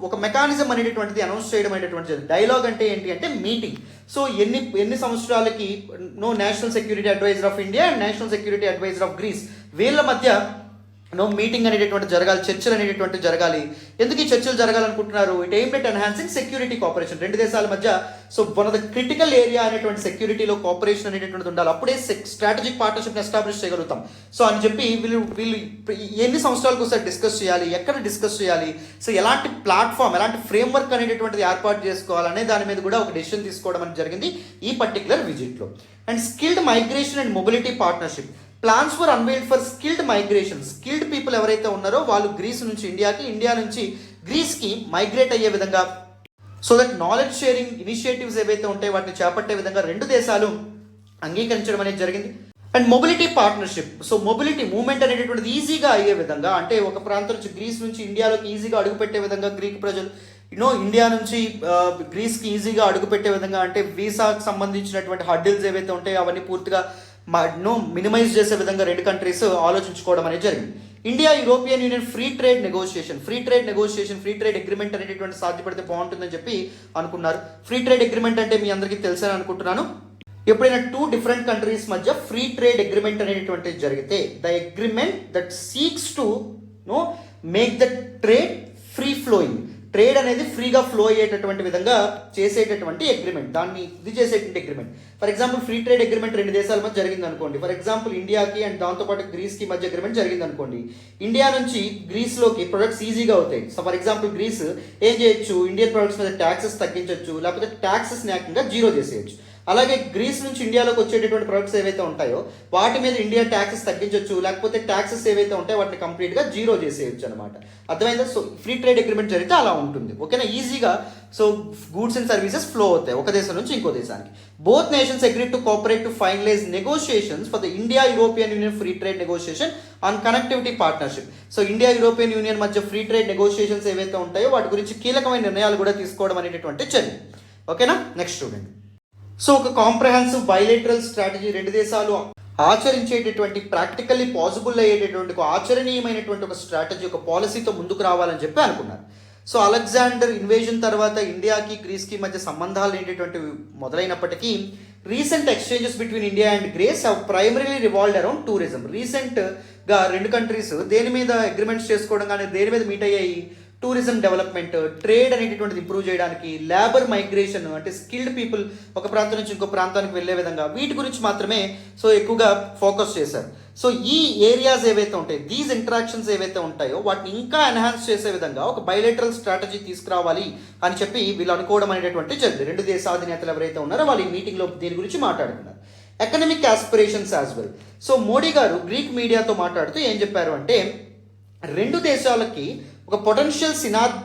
ఒక మెకానిజం అనేటటువంటిది అనౌన్స్ చేయడం అనేటటువంటిది. డైలాగ్ అంటే ఏంటి అంటే మీటింగ్. సో ఎన్ని సంవత్సరాలకి national security advisor of India and national security advisor of Greece వీళ్ళ మధ్య మీటింగ్ అనేటటువంటి జరగాలి, చర్చలు అనేటటువంటి జరగాలి. ఎందుకు ఈ చర్చలు జరగాలనుకుంటున్నారు? It aim at enhancing security cooperation, రెండు దేశాల మధ్య. So one of the critical area అనేటువంటి సెక్యూరిటీలో కోఆపరేషన్ అనేటటువంటిది ఉండాలి, అప్పుడే స్ట్రాటజిక్ పార్ట్నర్షిప్ని ఎస్టాబ్లిష్ చేయగలుగుతాం. సో అని చెప్పి వీళ్ళు ఎన్ని సంవత్సరాలకు ఒకసారి డిస్కస్ చేయాలి, ఎక్కడ డిస్కస్ చేయాలి, సో ఎలాంటి ప్లాట్ఫామ్, ఎలాంటి ఫ్రేమ్వర్క్ అనేటటువంటిది ఏర్పాటు చేసుకోవాలనే దాని మీద కూడా ఒక డెసిషన్ తీసుకోవడం అనేది జరిగింది ఈ పర్టికులర్ విజిట్లో. And skilled migration and mobility partnership, plans for unveiled for skilled migration, skilled people ఎవరైతే ఉన్నారో వాళ్ళు గ్రీస్ నుంచి ఇండియాకి, ఇండియా నుంచి గ్రీస్కి మైగ్రేట్ అయ్యే విధంగా, so that knowledge sharing initiatives ఏవైతే ఉంటాయో వాటిని చేపట్టే విధంగా రెండు దేశాలు అంగీకరించడం అనేది జరిగింది. And mobility partnership, so mobility movement అనేటటువంటిది ఈజీగా అయ్యే విధంగా, అంటే ఒక ప్రాంతం నుంచి గ్రీస్ నుంచి ఇండియాలోకి ఈజీగా అడుగుపెట్టే విధంగా, గ్రీక్ ప్రజలు ఇండియా నుంచి గ్రీస్కి ఈజీగా అడుగుపెట్టే విధంగా, అంటే వీసాకు సంబంధించినటువంటి హర్డిల్స్ ఏవైతే ఉంటాయో అవన్నీ పూర్తిగా మినిమైజ్ చేసే విధంగా రెండు కంట్రీస్ ఆలోచించుకోవడం అనేది జరిగింది. India European Union free trade negotiation, free trade agreement అనేటటువంటి సాధ్యపడితే బాగుంటుందని చెప్పి అనుకున్నారు. ఫ్రీ ట్రేడ్ అగ్రిమెంట్ అంటే మీ అందరికీ తెలుసని అనుకుంటున్నాను. ఎప్పుడైనా టూ డిఫరెంట్ కంట్రీస్ మధ్య ఫ్రీ ట్రేడ్ అగ్రిమెంట్ అనేటటువంటిది జరిగితే, the agreement that seeks to make the trade free flowing, trade అనేది ఫ్రీగా ఫ్లో అయ్యేటటువంటి విధంగా చేసేటటువంటి అగ్రిమెంట్, దాన్ని ఇది చేసేటువంటి agreement. For example free trade agreement రెండు దేశాల మధ్య జరిగింది అనుకోండి. ఫర్ ఎగ్జాంపుల్ ఇండియాకి అండ్ దాంతోపాటు గ్రీస్కి మధ్య అగ్రిమెంట్ జరిగింది అనుకోండి. ఇండియా నుంచి గ్రీస్లోకి ప్రొడక్ట్స్ ఈజీగా అవుతాయి. సో ఫర్ ఎగ్జాంపుల్ గ్రీస్ ఏం చేయొచ్చు, ఇండియన్ ప్రొడక్ట్స్ మీద ట్యాక్సెస్ తగ్గించవచ్చు, లేకపోతే ట్యాక్సెస్ని ఏకంగా జీరో చేసేయచ్చు. అలాగే గ్రీస్ నుంచి ఇండియాలోకి వచ్చేటటువంటి ప్రొడక్ట్స్ ఏవైతే ఉంటాయో వాటి మీద ఇండియా ట్యాక్సెస్ తగ్గించవచ్చు, లేకపోతే ట్యాక్సెస్ ఏవైతే ఉంటాయో వాటిని కంప్లీట్గా జీరో చేసేయచ్చు అనమాట. అర్థమైందా? సో ఫ్రీ ట్రేడ్ అగ్రిమెంట్ జరిగితే అలా ఉంటుంది. ఓకేనా? ఈజీగా so goods and services flow అవుతాయి ఒక దేశం నుంచి ఇంకో దేశానికి. Both nations agreed to cooperate to finalise negotiations for the India European Union free trade negotiation on connectivity partnership. So India European union మధ్య ఫ్రీ ట్రేడ్ నెగోషియేషన్స్ ఏవైతే ఉంటాయో వాటి గురించి కీలకమైన నిర్ణయాలు కూడా తీసుకోవడం అనేటటువంటి చర్య. ఓకేనా? నెక్స్ట్ చూడండి. సో ఒక కాంప్రహెన్సివ్ బైలేటరల్ స్ట్రాటజీ, రెండు దేశాలు ఆచరించేటటువంటి ప్రాక్టికల్లీ పాసిబుల్ అయ్యేటటువంటి ఒక ఆచరణీయమైనటువంటి ఒక స్ట్రాటజీ, ఒక పాలసీతో ముందుకు రావాలని చెప్పి అనుకున్నారు. సో అలెగ్జాండర్ ఇన్వేజన్ తర్వాత ఇండియాకి గ్రీస్కి మధ్య సంబంధాలు ఏంటటువంటి మొదలైనప్పటికీ recent exchanges between India and Greece have primarily revolved around tourism. రీసెంట్గా రెండు కంట్రీస్ దేని మీద అగ్రిమెంట్స్ చేసుకోవడం కానీ దేని మీద మీట్ అయ్యాయి? టూరిజం డెవలప్మెంట్, ట్రేడ్ అనేటటువంటిది ఇంప్రూవ్ చేయడానికి, లేబర్ మైగ్రేషన్ అంటే స్కిల్డ్ పీపుల్ ఒక ప్రాంతం నుంచి ఇంకో ప్రాంతానికి వెళ్ళే విధంగా వీటి గురించి మాత్రమే సో ఎక్కువగా ఫోకస్ చేశారు. సో ఈ ఏరియాస్ ఏవైతే ఉంటాయో, దీస్ ఇంటరాక్షన్స్ ఏవైతే ఉంటాయో వాటిని ఇంకా ఎన్హాన్స్ చేసే విధంగా ఒక బైలేటరల్ స్ట్రాటజీ తీసుకురావాలి అని చెప్పి వీళ్ళు అనుకోవడం అనేటువంటి జరిగింది. రెండు దేశాధినేతలు ఎవరైతే ఉన్నారో వాళ్ళు ఈ మీటింగ్లో దీని గురించి మాట్లాడుతున్నారు. Economic aspirations as well. So Modi గారు గ్రీక్ మీడియాతో మాట్లాడుతూ ఏం చెప్పారు అంటే, రెండు దేశాలకి ఒక పొటెన్షియల్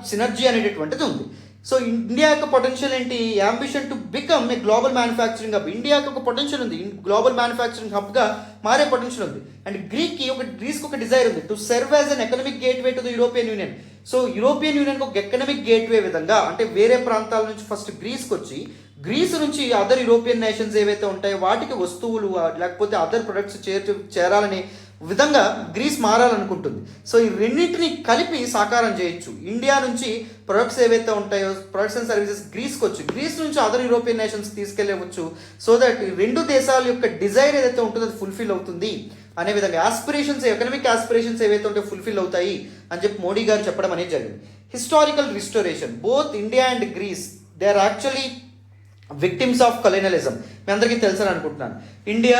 సినర్జీ అనేటటువంటిది ఉంది. సో ఇండియా యొక్క పొటెన్షియల్ ఏంటి? Ambition to become a global manufacturing hub. ఇండియాకి ఒక పొటెన్షియల్ ఉంది, గ్లోబల్ మ్యానుఫ్యాక్చరింగ్ హబ్గా మారే పొటెన్షియల్ ఉంది. అండ్ గ్రీస్కి ఒక డిజైర్ ఉంది to serve as an economic gateway to the European union. So European యూనియన్కి ఒక ఎకనమిక్ గేట్వే విధంగా, అంటే వేరే ప్రాంతాల నుంచి ఫస్ట్ గ్రీస్కి వచ్చి గ్రీస్ నుంచి అదర్ యూరోపియన్ నేషన్స్ ఏవైతే ఉంటాయో వాటికి వస్తువులు లేకపోతే అదర్ ప్రొడక్ట్స్ చేరాలనే విధంగా గ్రీస్ మారాలనుకుంటుంది. సో ఈ రెండింటిని కలిపి సాకారం చేయొచ్చు. ఇండియా నుంచి ప్రొడక్ట్స్ ఏవైతే ఉంటాయో, ప్రొడక్ట్స్ అండ్ సర్వీసెస్ గ్రీస్కి వచ్చి గ్రీస్ నుంచి అదర్ యూరోపియన్ నేషన్స్ తీసుకెళ్ళవచ్చు. సో దట్ రెండు దేశాల యొక్క డిజైర్ ఏదైతే ఉంటుందో అది ఫుల్ఫిల్ అవుతుంది అనే విధంగా ఆస్పిరేషన్స్, ఎకనమిక్ ఆస్పిరేషన్స్ ఏవైతే ఉంటాయో ఫుల్ఫిల్ అవుతాయి అని చెప్పి మోడీ గారు చెప్పడం అనేది జరిగింది. Historical restoration. Both India and Greece they are actually victims of colonialism. మీ అందరికీ తెలుసని అనుకుంటున్నాను. ఇండియా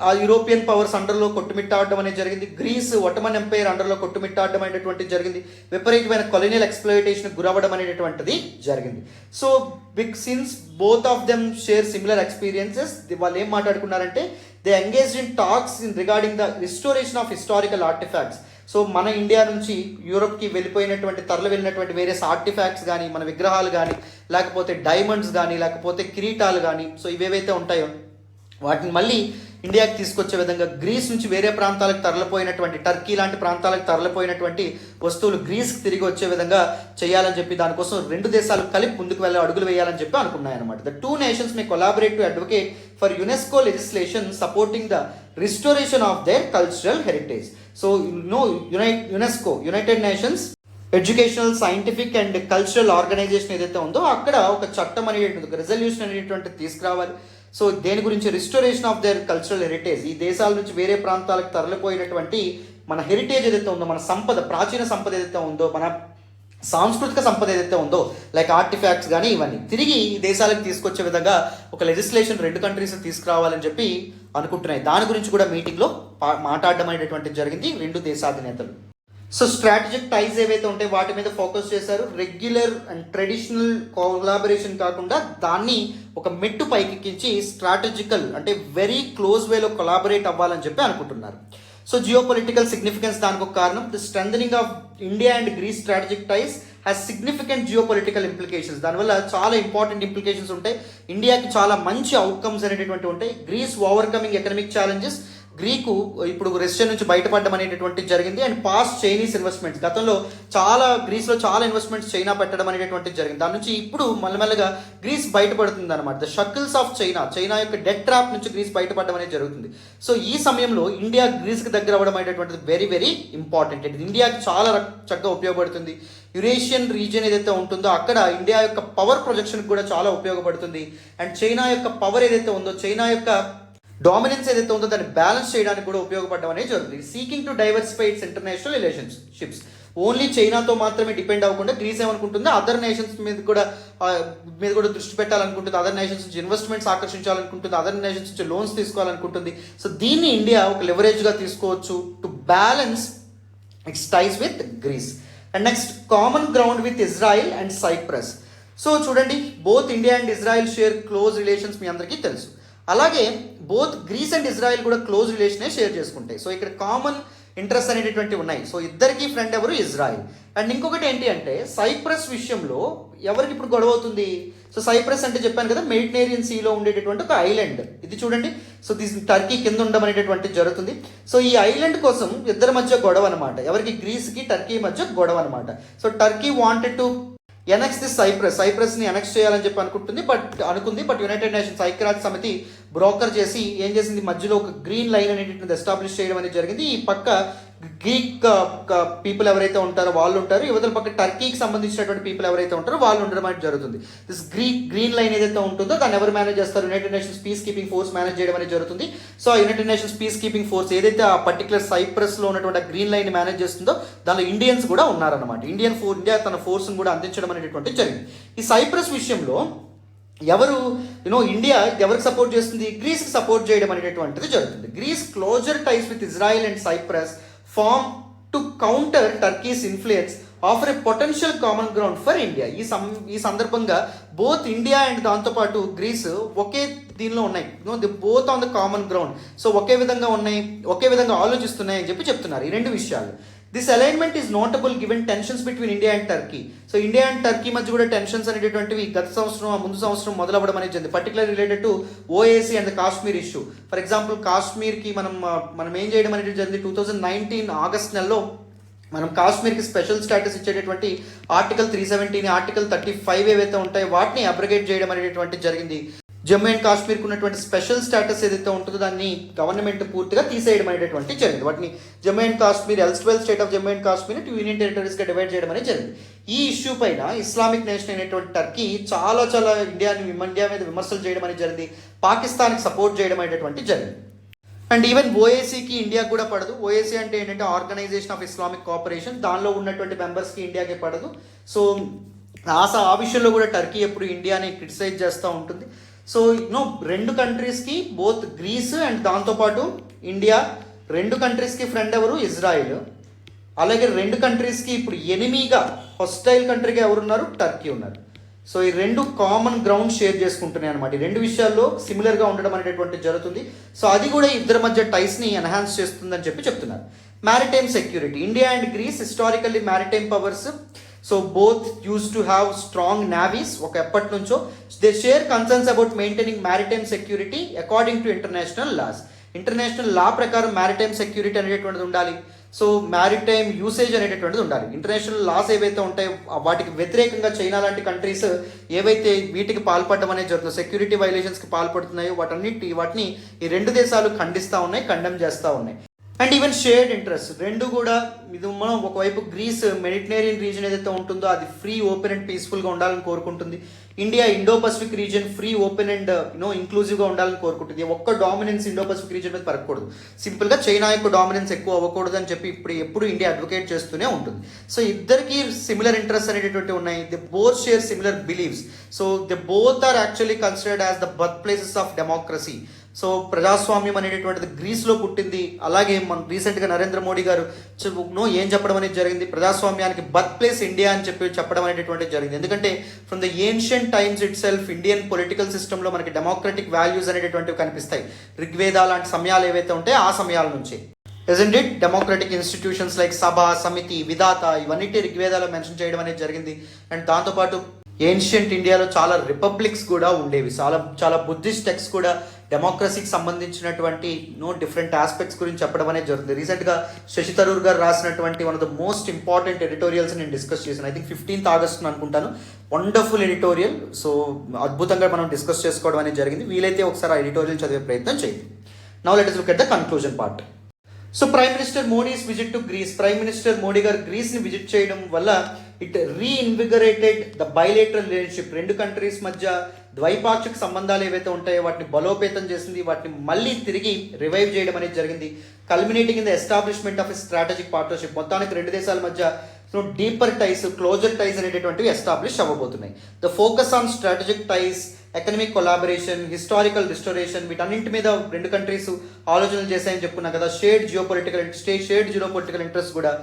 ఆ యూరోపియన్ పవర్స్ అండర్లో కొట్టుమిట్టాడడం అనేది జరిగింది. గ్రీస్ ఒటమన్ ఎంపైర్ అండర్లో కొట్టుమిట్టాడడం అనేటువంటిది జరిగింది. విపరీతమైన కొలోనియల్ ఎక్స్ప్లోయిటేషన్ గురవ్వడం అనేటటువంటిది జరిగింది. So since both of them share similar experiences, వాళ్ళు ఏం మాట్లాడుకున్నారంటే they engaged in talks in regarding the restoration of historical artefacts. So మన ఇండియా నుంచి యూరోప్కి వెళ్ళిపోయినటువంటి తరలి వెళ్ళినటువంటి వేరియస్ ఆర్టిఫాక్ట్స్ కానీ, మన విగ్రహాలు కానీ, లేకపోతే డైమండ్స్ కానీ, లేకపోతే కిరీటాలు కానీ, సో ఇవేవైతే ఉంటాయో వాటిని మళ్ళీ ఇండియాకి తీసుకొచ్చే విధంగా, గ్రీస్ నుంచి వేరే ప్రాంతాలకు తరలిపోయినటువంటి, టర్కీ లాంటి ప్రాంతాలకు తరలిపోయినటువంటి వస్తువులు గ్రీస్కి తిరిగి వచ్చే విధంగా చేయాలని చెప్పి, దానికోసం రెండు దేశాలు కలిపి ముందుకు వెళ్ళే అడుగులు వేయాలని చెప్పి అనుకున్నాయన్నమాట. The two nations may collaborate to advocate for UNESCO legislation supporting the restoration of their cultural heritage. So UNESCO, United Nations educational, scientific and cultural organisation ఏదైతే ఉందో అక్కడ ఒక చట్టం అనేటువంటి, ఒక రెజల్యూషన్ అనేటువంటిది తీసుకురావాలి. సో దేని గురించి? Restoration of their cultural heritage. ఈ దేశాల నుంచి వేరే ప్రాంతాలకు తరలిపోయినటువంటి మన హెరిటేజ్ ఏదైతే ఉందో, మన సంపద, ప్రాచీన సంపద ఏదైతే ఉందో, మన సాంస్కృతిక సంపద ఏదైతే ఉందో, లైక్ ఆర్టిఫాక్ట్స్ కానీ ఇవన్నీ తిరిగి ఈ దేశాలకు తీసుకొచ్చే విధంగా ఒక లెజిస్లేషన్ రెండు కంట్రీస్ తీసుకురావాలని చెప్పి అనుకుంటున్నాయి. దాని గురించి కూడా మీటింగ్లో మాట్లాడడం అనేటువంటిది జరిగింది రెండు దేశాధినేతలు. సో స్ట్రాటజిక్ టైజ్ ఏవైతే ఉంటాయి వాటి మీద ఫోకస్ చేశారు. రెగ్యులర్ అండ్ ట్రెడిషనల్ కొలాబరేషన్ కాకుండా దాన్ని ఒక మెట్టు పైకెక్కించి స్ట్రాటజికల్ అంటే వెరీ క్లోజ్ వేలో కొలాబరేట్ అవ్వాలని చెప్పి అనుకుంటున్నారు. సో జియో పొలిటికల్ సిగ్నిఫికెన్స్ దానికి ఒక కారణం. The strengthening of India and Greece strategic ties has significant geo political implications. దానివల్ల చాలా ఇంపార్టెంట్ ఇంప్లికేషన్స్ ఉంటాయి. ఇండియాకి చాలా మంచి అవుట్కమ్స్ అనేటటువంటి ఉంటాయి. Greece overcoming economic challenges. Greek ఇప్పుడు రష్యా నుంచి బయటపడడం అనేటటువంటి జరిగింది. అండ్ పాస్ట్ చైనీస్ ఇన్వెస్ట్మెంట్స్, గతంలో చాలా గ్రీస్లో చాలా ఇన్వెస్ట్మెంట్స్ చైనా పెట్టడం అనేటటువంటిది జరిగింది. దాని నుంచి ఇప్పుడు మెల్లమెల్లగా గ్రీస్ బయటపడుతుంది అనమాట. ద షకిల్స్ ఆఫ్ చైనా, చైనా యొక్క డెట్ ట్రాప్ నుంచి గ్రీస్ బయటపడడం అనేది జరుగుతుంది. సో ఈ సమయంలో ఇండియా గ్రీస్కి దగ్గర అవ్వడం అనేటటువంటిది వెరీ వెరీ ఇంపార్టెంట్. ఇది ఇండియాకి చాలా చక్కగా ఉపయోగపడుతుంది. యురేషియన్ రీజియన్ ఏదైతే ఉంటుందో అక్కడ ఇండియా యొక్క పవర్ ప్రొజెక్షన్ కూడా చాలా ఉపయోగపడుతుంది. అండ్ చైనా యొక్క పవర్ ఏదైతే ఉందో, చైనా యొక్క డామినెన్స్ ఏదైతే ఉందో దాన్ని బ్యాలెన్స్ చేయడానికి కూడా ఉపయోగపడడం అనేది జరుగుతుంది. Seeking to diversify it's international relationships. Only చైనాతో మాత్రమే డిపెండ్ అవ్వకుండా గ్రీస్ ఏమనుకుంటుంది, అదర్ నేషన్స్ మీద కూడా దృష్టి పెట్టాలనుకుంటుంది, అదర్ నేషన్స్ నుంచి ఇన్వెస్ట్మెంట్స్ ఆకర్షించాలనుకుంటుంది, అదర్ నేషన్స్ నుంచి లోన్స్ తీసుకోవాలనుకుంటుంది. సో దీన్ని ఇండియా ఒక లెవరేజ్గా తీసుకోవచ్చు to balance its ties with Greece. And next, common ground with Israel and Cyprus. So చూడండి, both India and Israel share close relations, మీ అందరికీ తెలుసు. అలాగే బోత్ గ్రీస్ అండ్ ఇజ్రాయెల్ కూడా క్లోజ్ రిలేషనే షేర్ చేసుకుంటాయి. సో ఇక్కడ కామన్ ఇంట్రెస్ట్ అనేటటువంటివి ఉన్నాయి. సో ఇద్దరికి ఫ్రెండ్ ఎవరు? ఇజ్రాయిల్. అండ్ ఇంకొకటి ఏంటి అంటే సైప్రస్ విషయంలో ఎవరికి ఇప్పుడు గొడవ అవుతుంది? సో సైప్రస్ అంటే చెప్పాను కదా, మెడిటరేనియన్ సీలో ఉండేటటువంటి ఒక ఐలాండ్. ఇది చూడండి, సో దీని టర్కీ కింద ఉండడం అనేటటువంటిది జరుగుతుంది. సో ఈ ఐలాండ్ కోసం ఇద్దరి మధ్య గొడవ అనమాట. ఎవరికి? గ్రీస్కి టర్కీ మధ్య గొడవ అనమాట. So Turkey wanted to annex this సైప్రస్ని ఎనెక్స్ చేయాలని చెప్పి అనుకుంది. బట్ యునైటెడ్ నేషన్స్ ఐక్యరాజ్య సమితి బ్రోకర్ చేసి ఏం చేసింది, మధ్యలో ఒక గ్రీన్ లైన్ అనేటువంటిది ఎస్టాబ్లిష్ చేయడం అనేది జరిగింది. ఈ పక్క గ్రీక్ పీపుల్ ఎవరైతే ఉంటారో వాళ్ళు ఉంటారు, యువతల పక్క టర్కీకి సంబంధించినటువంటి పీపుల్ ఎవరైతే ఉంటారో వాళ్ళు ఉండడం అనేది జరుగుతుంది. దిస్ గ్రీన్ లైన్ ఏదైతే ఉంటుందో దాన్ని ఎవరు మేనేజ్ చేస్తారు, United nations piece keeping force manage చేయడం అనేది జరుగుతుంది. So United nations piece keeping force ఏదైతే ఆ పర్టికులర్ సైప్రస్లో ఉన్నటువంటి గ్రీన్ లైన్ మేనేజ్ చేస్తుందో దానిలో ఇండియన్స్ కూడా ఉన్నారన్నమాట. ఇండియా తన ఫోర్స్ని కూడా అందించడం అనేటువంటి జరిగింది. ఈ సైప్రస్ విషయంలో ఎవరు ఇండియా ఎవరికి సపోర్ట్ చేస్తుంది, గ్రీస్కి సపోర్ట్ చేయడం అనేటువంటిది జరుగుతుంది. Greece closer ties with Israel and Cyprus form to counter Turkey's influence offer a potential common ground for India. ఈ సందర్భంగా బోత్ ఇండియా అండ్ దాంతోపాటు గ్రీస్ ఒకే దీనిలో ఉన్నాయి, the both on the common ground. So ఒకే విధంగా ఉన్నాయి, ఒకే విధంగా ఆలోచిస్తున్నాయి అని చెప్తున్నారు ఈ రెండు విషయాలు. This alignment is notable given tensions between India and Turkey. So India and Turkey మధ్య కూడా టెన్షన్స్ అనేటువంటివి గత సంవత్సరం ముందు సంవత్సరం మొదలవ్వడం అనేది జరిగింది, particular related to OAC and the Kashmir issue. For example కాశ్మీర్కి మనం ఏం చేయడం అనేది జరిగింది, 2019 ఆగస్ట్ నెలలో మనం కాశ్మీర్కి స్పెషల్ స్టేటస్ ఇచ్చేటటువంటి ఆర్టికల్ 370, ఆర్టికల్ 35 ఏవైతే ఉంటాయో వాటిని అబ్రిగేట్ చేయడం అనేటువంటి జరిగింది. జమ్మూ అండ్ కాశ్మీర్కి ఉన్నటువంటి స్పెషల్ స్టేటస్ ఏదైతే ఉంటుందో దాన్ని గవర్నమెంట్ పూర్తిగా తీసేయడం అనేటువంటి జరిగింది. వాటిని Jammu and Kashmir erstwhile state of Jammu and Kashmir union టెరిటరీస్గా డివైడ్ చేయడం అనేది జరిగింది. ఈ ఇష్యూ పైన ఇస్లామిక్ నేషన్ అయినటువంటి టర్కీ చాలా ఇండియా మీద విమర్శలు చేయడం అనేది జరిగింది, పాకిస్తాన్కి సపోర్ట్ చేయడం అనేటువంటి జరిగింది. అండ్ ఈవెన్ ఓఏసీకి ఇండియా కూడా పడదు. ఓఏసీ అంటే ఏంటంటే ఆర్గనైజేషన్ ఆఫ్ ఇస్లామిక్ కోఆపరేషన్, దానిలో ఉన్నటువంటి మెంబర్స్కి ఇండియాకి పడదు. సో ఆ విషయంలో కూడా టర్కీ ఎప్పుడు ఇండియాని క్రిటిసైజ్ చేస్తూ ఉంటుంది. సో రెండు కంట్రీస్కి బోత్ గ్రీస్ అండ్ దాంతోపాటు ఇండియా, రెండు కంట్రీస్కి ఫ్రెండ్ ఎవరు, ఇజ్రాయిల్. అలాగే రెండు కంట్రీస్కి ఇప్పుడు ఎనిమీగా హొస్టైల్ కంట్రీగా ఎవరున్నారు, టర్కీ ఉన్నారు. సో ఈ రెండు కామన్ గ్రౌండ్ షేర్ చేసుకుంటున్నాయి అనమాట. ఈ రెండు విషయాల్లో సిమిలర్గా ఉండడం అనేటువంటి జరుగుతుంది. సో అది కూడా ఇద్దరి మధ్య టైస్ని ఎన్హాన్స్ చేస్తుందని చెప్తున్నారు. Maritime security, India and Greece historically maritime powers. So both use to have strong navies ఒక ఎప్పటి నుంచో. They share concerns about maintaining maritime security according to international laws. International law ప్రకారం మ్యారిటైమ్ సెక్యూరిటీ అనేటువంటిది ఉండాలి. So maritime usage అనేటటువంటిది ఉండాలి. International loss ఏవైతే ఉంటాయో వాటికి వ్యతిరేకంగా చైనా లాంటి కంట్రీస్ ఏవైతే వీటికి పాల్పడడం అనేది జరుగుతుందో, సెక్యూరిటీ వైలేషన్స్కి పాల్పడుతున్నాయో వాటిని ఈ రెండు దేశాలు ఖండిస్తూ ఉన్నాయి, కండెమ్ చేస్తూ ఉన్నాయి. అండ్ ఈవెన్ షేర్డ్ ఇంట్రెస్ట్, రెండు కూడా ఇది మనం ఒకవైపు గ్రీస్ మెడిటరేనియన్ రీజన్ ఏదైతే ఉంటుందో అది ఫ్రీ, ఓపెన్ అండ్ పీస్ఫుల్గా ఉండాలని కోరుకుంటుంది. India Indo Pacific region free, open and ఇంక్లూజివ్గా ఉండాలని కోరుకుంటుంది. ఒక్క డామినెన్స్ ఇండో పసిఫిక్ రీజన్ మీద పరగకూడదు, సింపుల్గా చైనా యొక్క డామినెన్స్ ఎక్కువ అవ్వకూడదు అని చెప్పి ఎప్పుడు ఇండియా అడ్వకేట్ చేస్తూనే ఉంటుంది. సో ఇద్దరికి సిమిలర్ ఇంట్రెస్ట్ అనేటువంటి ఉన్నాయి. They both share similar beliefs. So they both are actually considered as the birth places of democracy. So ప్రజాస్వామ్యం అనేటువంటిది గ్రీస్లో పుట్టింది. అలాగే మన రీసెంట్గా నరేంద్ర మోడీ గారు ఏం చెప్పడం అనేది జరిగింది, ప్రజాస్వామ్యానికి బర్త్ ప్లేస్ ఇండియా అని చెప్పడం అనేటువంటిది జరిగింది. ఎందుకంటే from the ancient times it self Indian political సిస్టంలో మనకి డెమోక్రటిక్ వాల్యూస్ అనేటువంటివి కనిపిస్తాయి. ఋగ్వేద లాంటి సమయాలు ఏవైతే ఉంటాయో ఆ సమయాల నుంచి isn't it? Democratic institutions like సభ, సమితి, విధాత ఇవన్నిటి ఋగ్వేదాలో మెన్షన్ చేయడం అనేది జరిగింది. అండ్ దాంతోపాటు ఏన్షియంట్ ఇండియాలో చాలా రిపబ్లిక్స్ కూడా ఉండేవి, చాలా బుద్ధిస్ట్ టెక్స్ట్ కూడా డెమోక్రసీకి సంబంధించినటువంటి డిఫరెంట్ ఆస్పెక్ట్స్ గురించి చెప్పడం అనేది జరుగుతుంది. రీసెంట్గా శశి థరూర్ గారు రాసినటువంటి one of the most important editorials నేను డిస్కస్ చేశాను. ఐ థింక్ 15th ఆగస్ట్ అనుకుంటాను. Wonderful editorial. సో అద్భుతంగా మనం డిస్కస్ చేసుకోవడం అనేది జరిగింది. వీలైతే ఒకసారి ఆ ఎడిటోరియల్ చదివే ప్రయత్నం చేయండి. Now let us look at the conclusion part. So prime minister Modi's visit to Greece. Prime minister Modi గారు గ్రీస్ని విజిట్ చేయడం వల్ల it reinvigorated the bilateral relationship. రెండు కంట్రీస్ మధ్య ద్వైపాక్షిక సంబంధాలు ఏవైతే ఉంటాయో వాటిని బలోపేతం చేసింది, వాటిని మళ్ళీ తిరిగి రివైవ్ చేయడం అనేది జరిగింది. Culminating in the establishment of a strategic partnership. మొత్తానికి రెండు దేశాల మధ్య డీపర్ టైస్, క్లోజర్ టైస్ అనేటటువంటివి ఎస్టాబ్లిష్ అవ్వబోతున్నాయి. The focus on strategic ties, economic collaboration, historical restoration, వీటన్నింటి మీద రెండు కంట్రీస్ ఆలోచనలు చేశాయని చెప్పుకున్నాం కదా. షేర్డ్ జియో పొలిటికల్ ఇంట్రెస్ట్ కూడా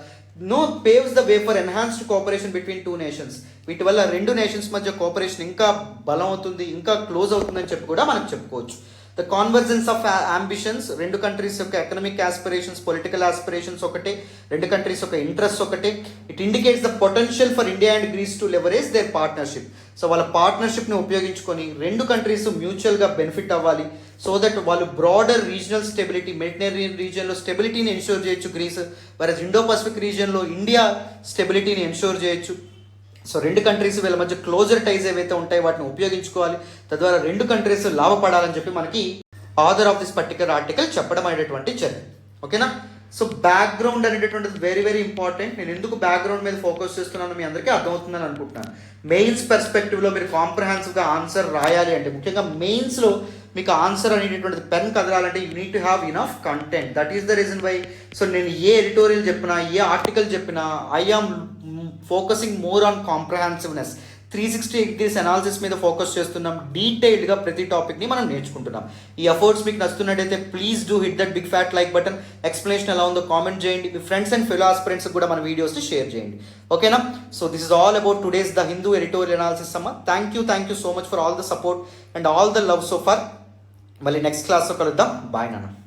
paves the way for enhanced cooperation between two nations. వీటి వల్ల రెండు నేషన్స్ మధ్య కోఆపరేషన్ ఇంకా బలం అవుతుంది, ఇంకా క్లోజ్ అవుతుందని చెప్పి కూడా మనం చెప్పుకోవచ్చు. ద కాన్వర్జెన్స్ ఆఫ్ అంబిషన్స్, రెండు కంట్రీస్ యొక్క ఎకనమిక్ ఆస్పిరేషన్స్, పొలిటికల్ ఆస్పిరేషన్స్ ఒకటే, రెండు కంట్రీస్ యొక్క ఇంట్రెస్ట్ ఒకటే. It indicates the potential for India and Greece to leverage their partnership. So వాళ్ళ పార్ట్నర్షిప్ని ఉపయోగించుకొని రెండు కంట్రీస్ మ్యూచువల్గా బెనిఫిట్ అవ్వాలి. సో దట్ వాళ్ళు బ్రాడర్ రీజనల్ స్టెబిలిటీ, మెడిటరేనియన్ రీజియన్లో స్టెబిలిటీని ఎన్షూర్ చేయొచ్చు గ్రీస్, వెరస్ ఇండో పసిఫిక్ రీజియన్లో ఇండియా స్టెబిలిటీని ఎన్షూర్ చేయొచ్చు. సో రెండు కంట్రీస్ వీళ్ళ మధ్య క్లోజర్ టైజ్ ఏవైతే ఉంటాయో వాటిని ఉపయోగించుకోవాలి, తద్వారా రెండు కంట్రీస్ లాభపడాలని చెప్పి మనకి author of this particular article చెప్పడం అనేటటువంటి జరిగింది. ఓకేనా. సో బ్యాక్గ్రౌండ్ అనేటటువంటిది వెరీ వెరీ ఇంపార్టెంట్. నేను ఎందుకు బ్యాక్గ్రౌండ్ మీద ఫోకస్ చేస్తున్నాను మీ అందరికీ అర్థమవుతుందని అనుకుంటున్నాను. మెయిన్స్ పర్స్పెక్టివ్లో మీరు కాంప్రహెన్సివ్గా ఆన్సర్ రాయాలి అంటే, ముఖ్యంగా మెయిన్స్లో మీకు ఆన్సర్ అనేటటువంటిది పెన్ కదలాలంటే you need to have enough content. That is the reason why. So నేను ఏ ఎడిటోరియల్ చెప్పినా, ఏ ఆర్టికల్ చెప్పినా, I am focusing more on కాంప్రహెన్సివ్నెస్. 360 degrees అనాలిసిస్ మీద ఫోకస్ చేస్తున్నాం. డీటెయిల్డ్గా ప్రతి టాపిక్ని మనం నేర్చుకుంటున్నాం. ఈ ఎఫర్ట్స్ మీకు నచ్చుతున్నట్టయితే please do hit that big fat like button. Explanation ఎలా ఉందో కామెంట్ చేయండి. మీ ఫ్రెండ్స్ అండ్ ఫెలో ఆస్పిరెంట్స్ కూడా మన వీడియోస్ని షేర్ చేయండి. ఓకేనా. So this is all about today's the Hindu editorial analysis అమ్మ. Thank you so much for all the support and all the love so far. మళ్ళీ నెక్స్ట్ క్లాస్లో కలుద్దాం. బాయ్ నాన్న.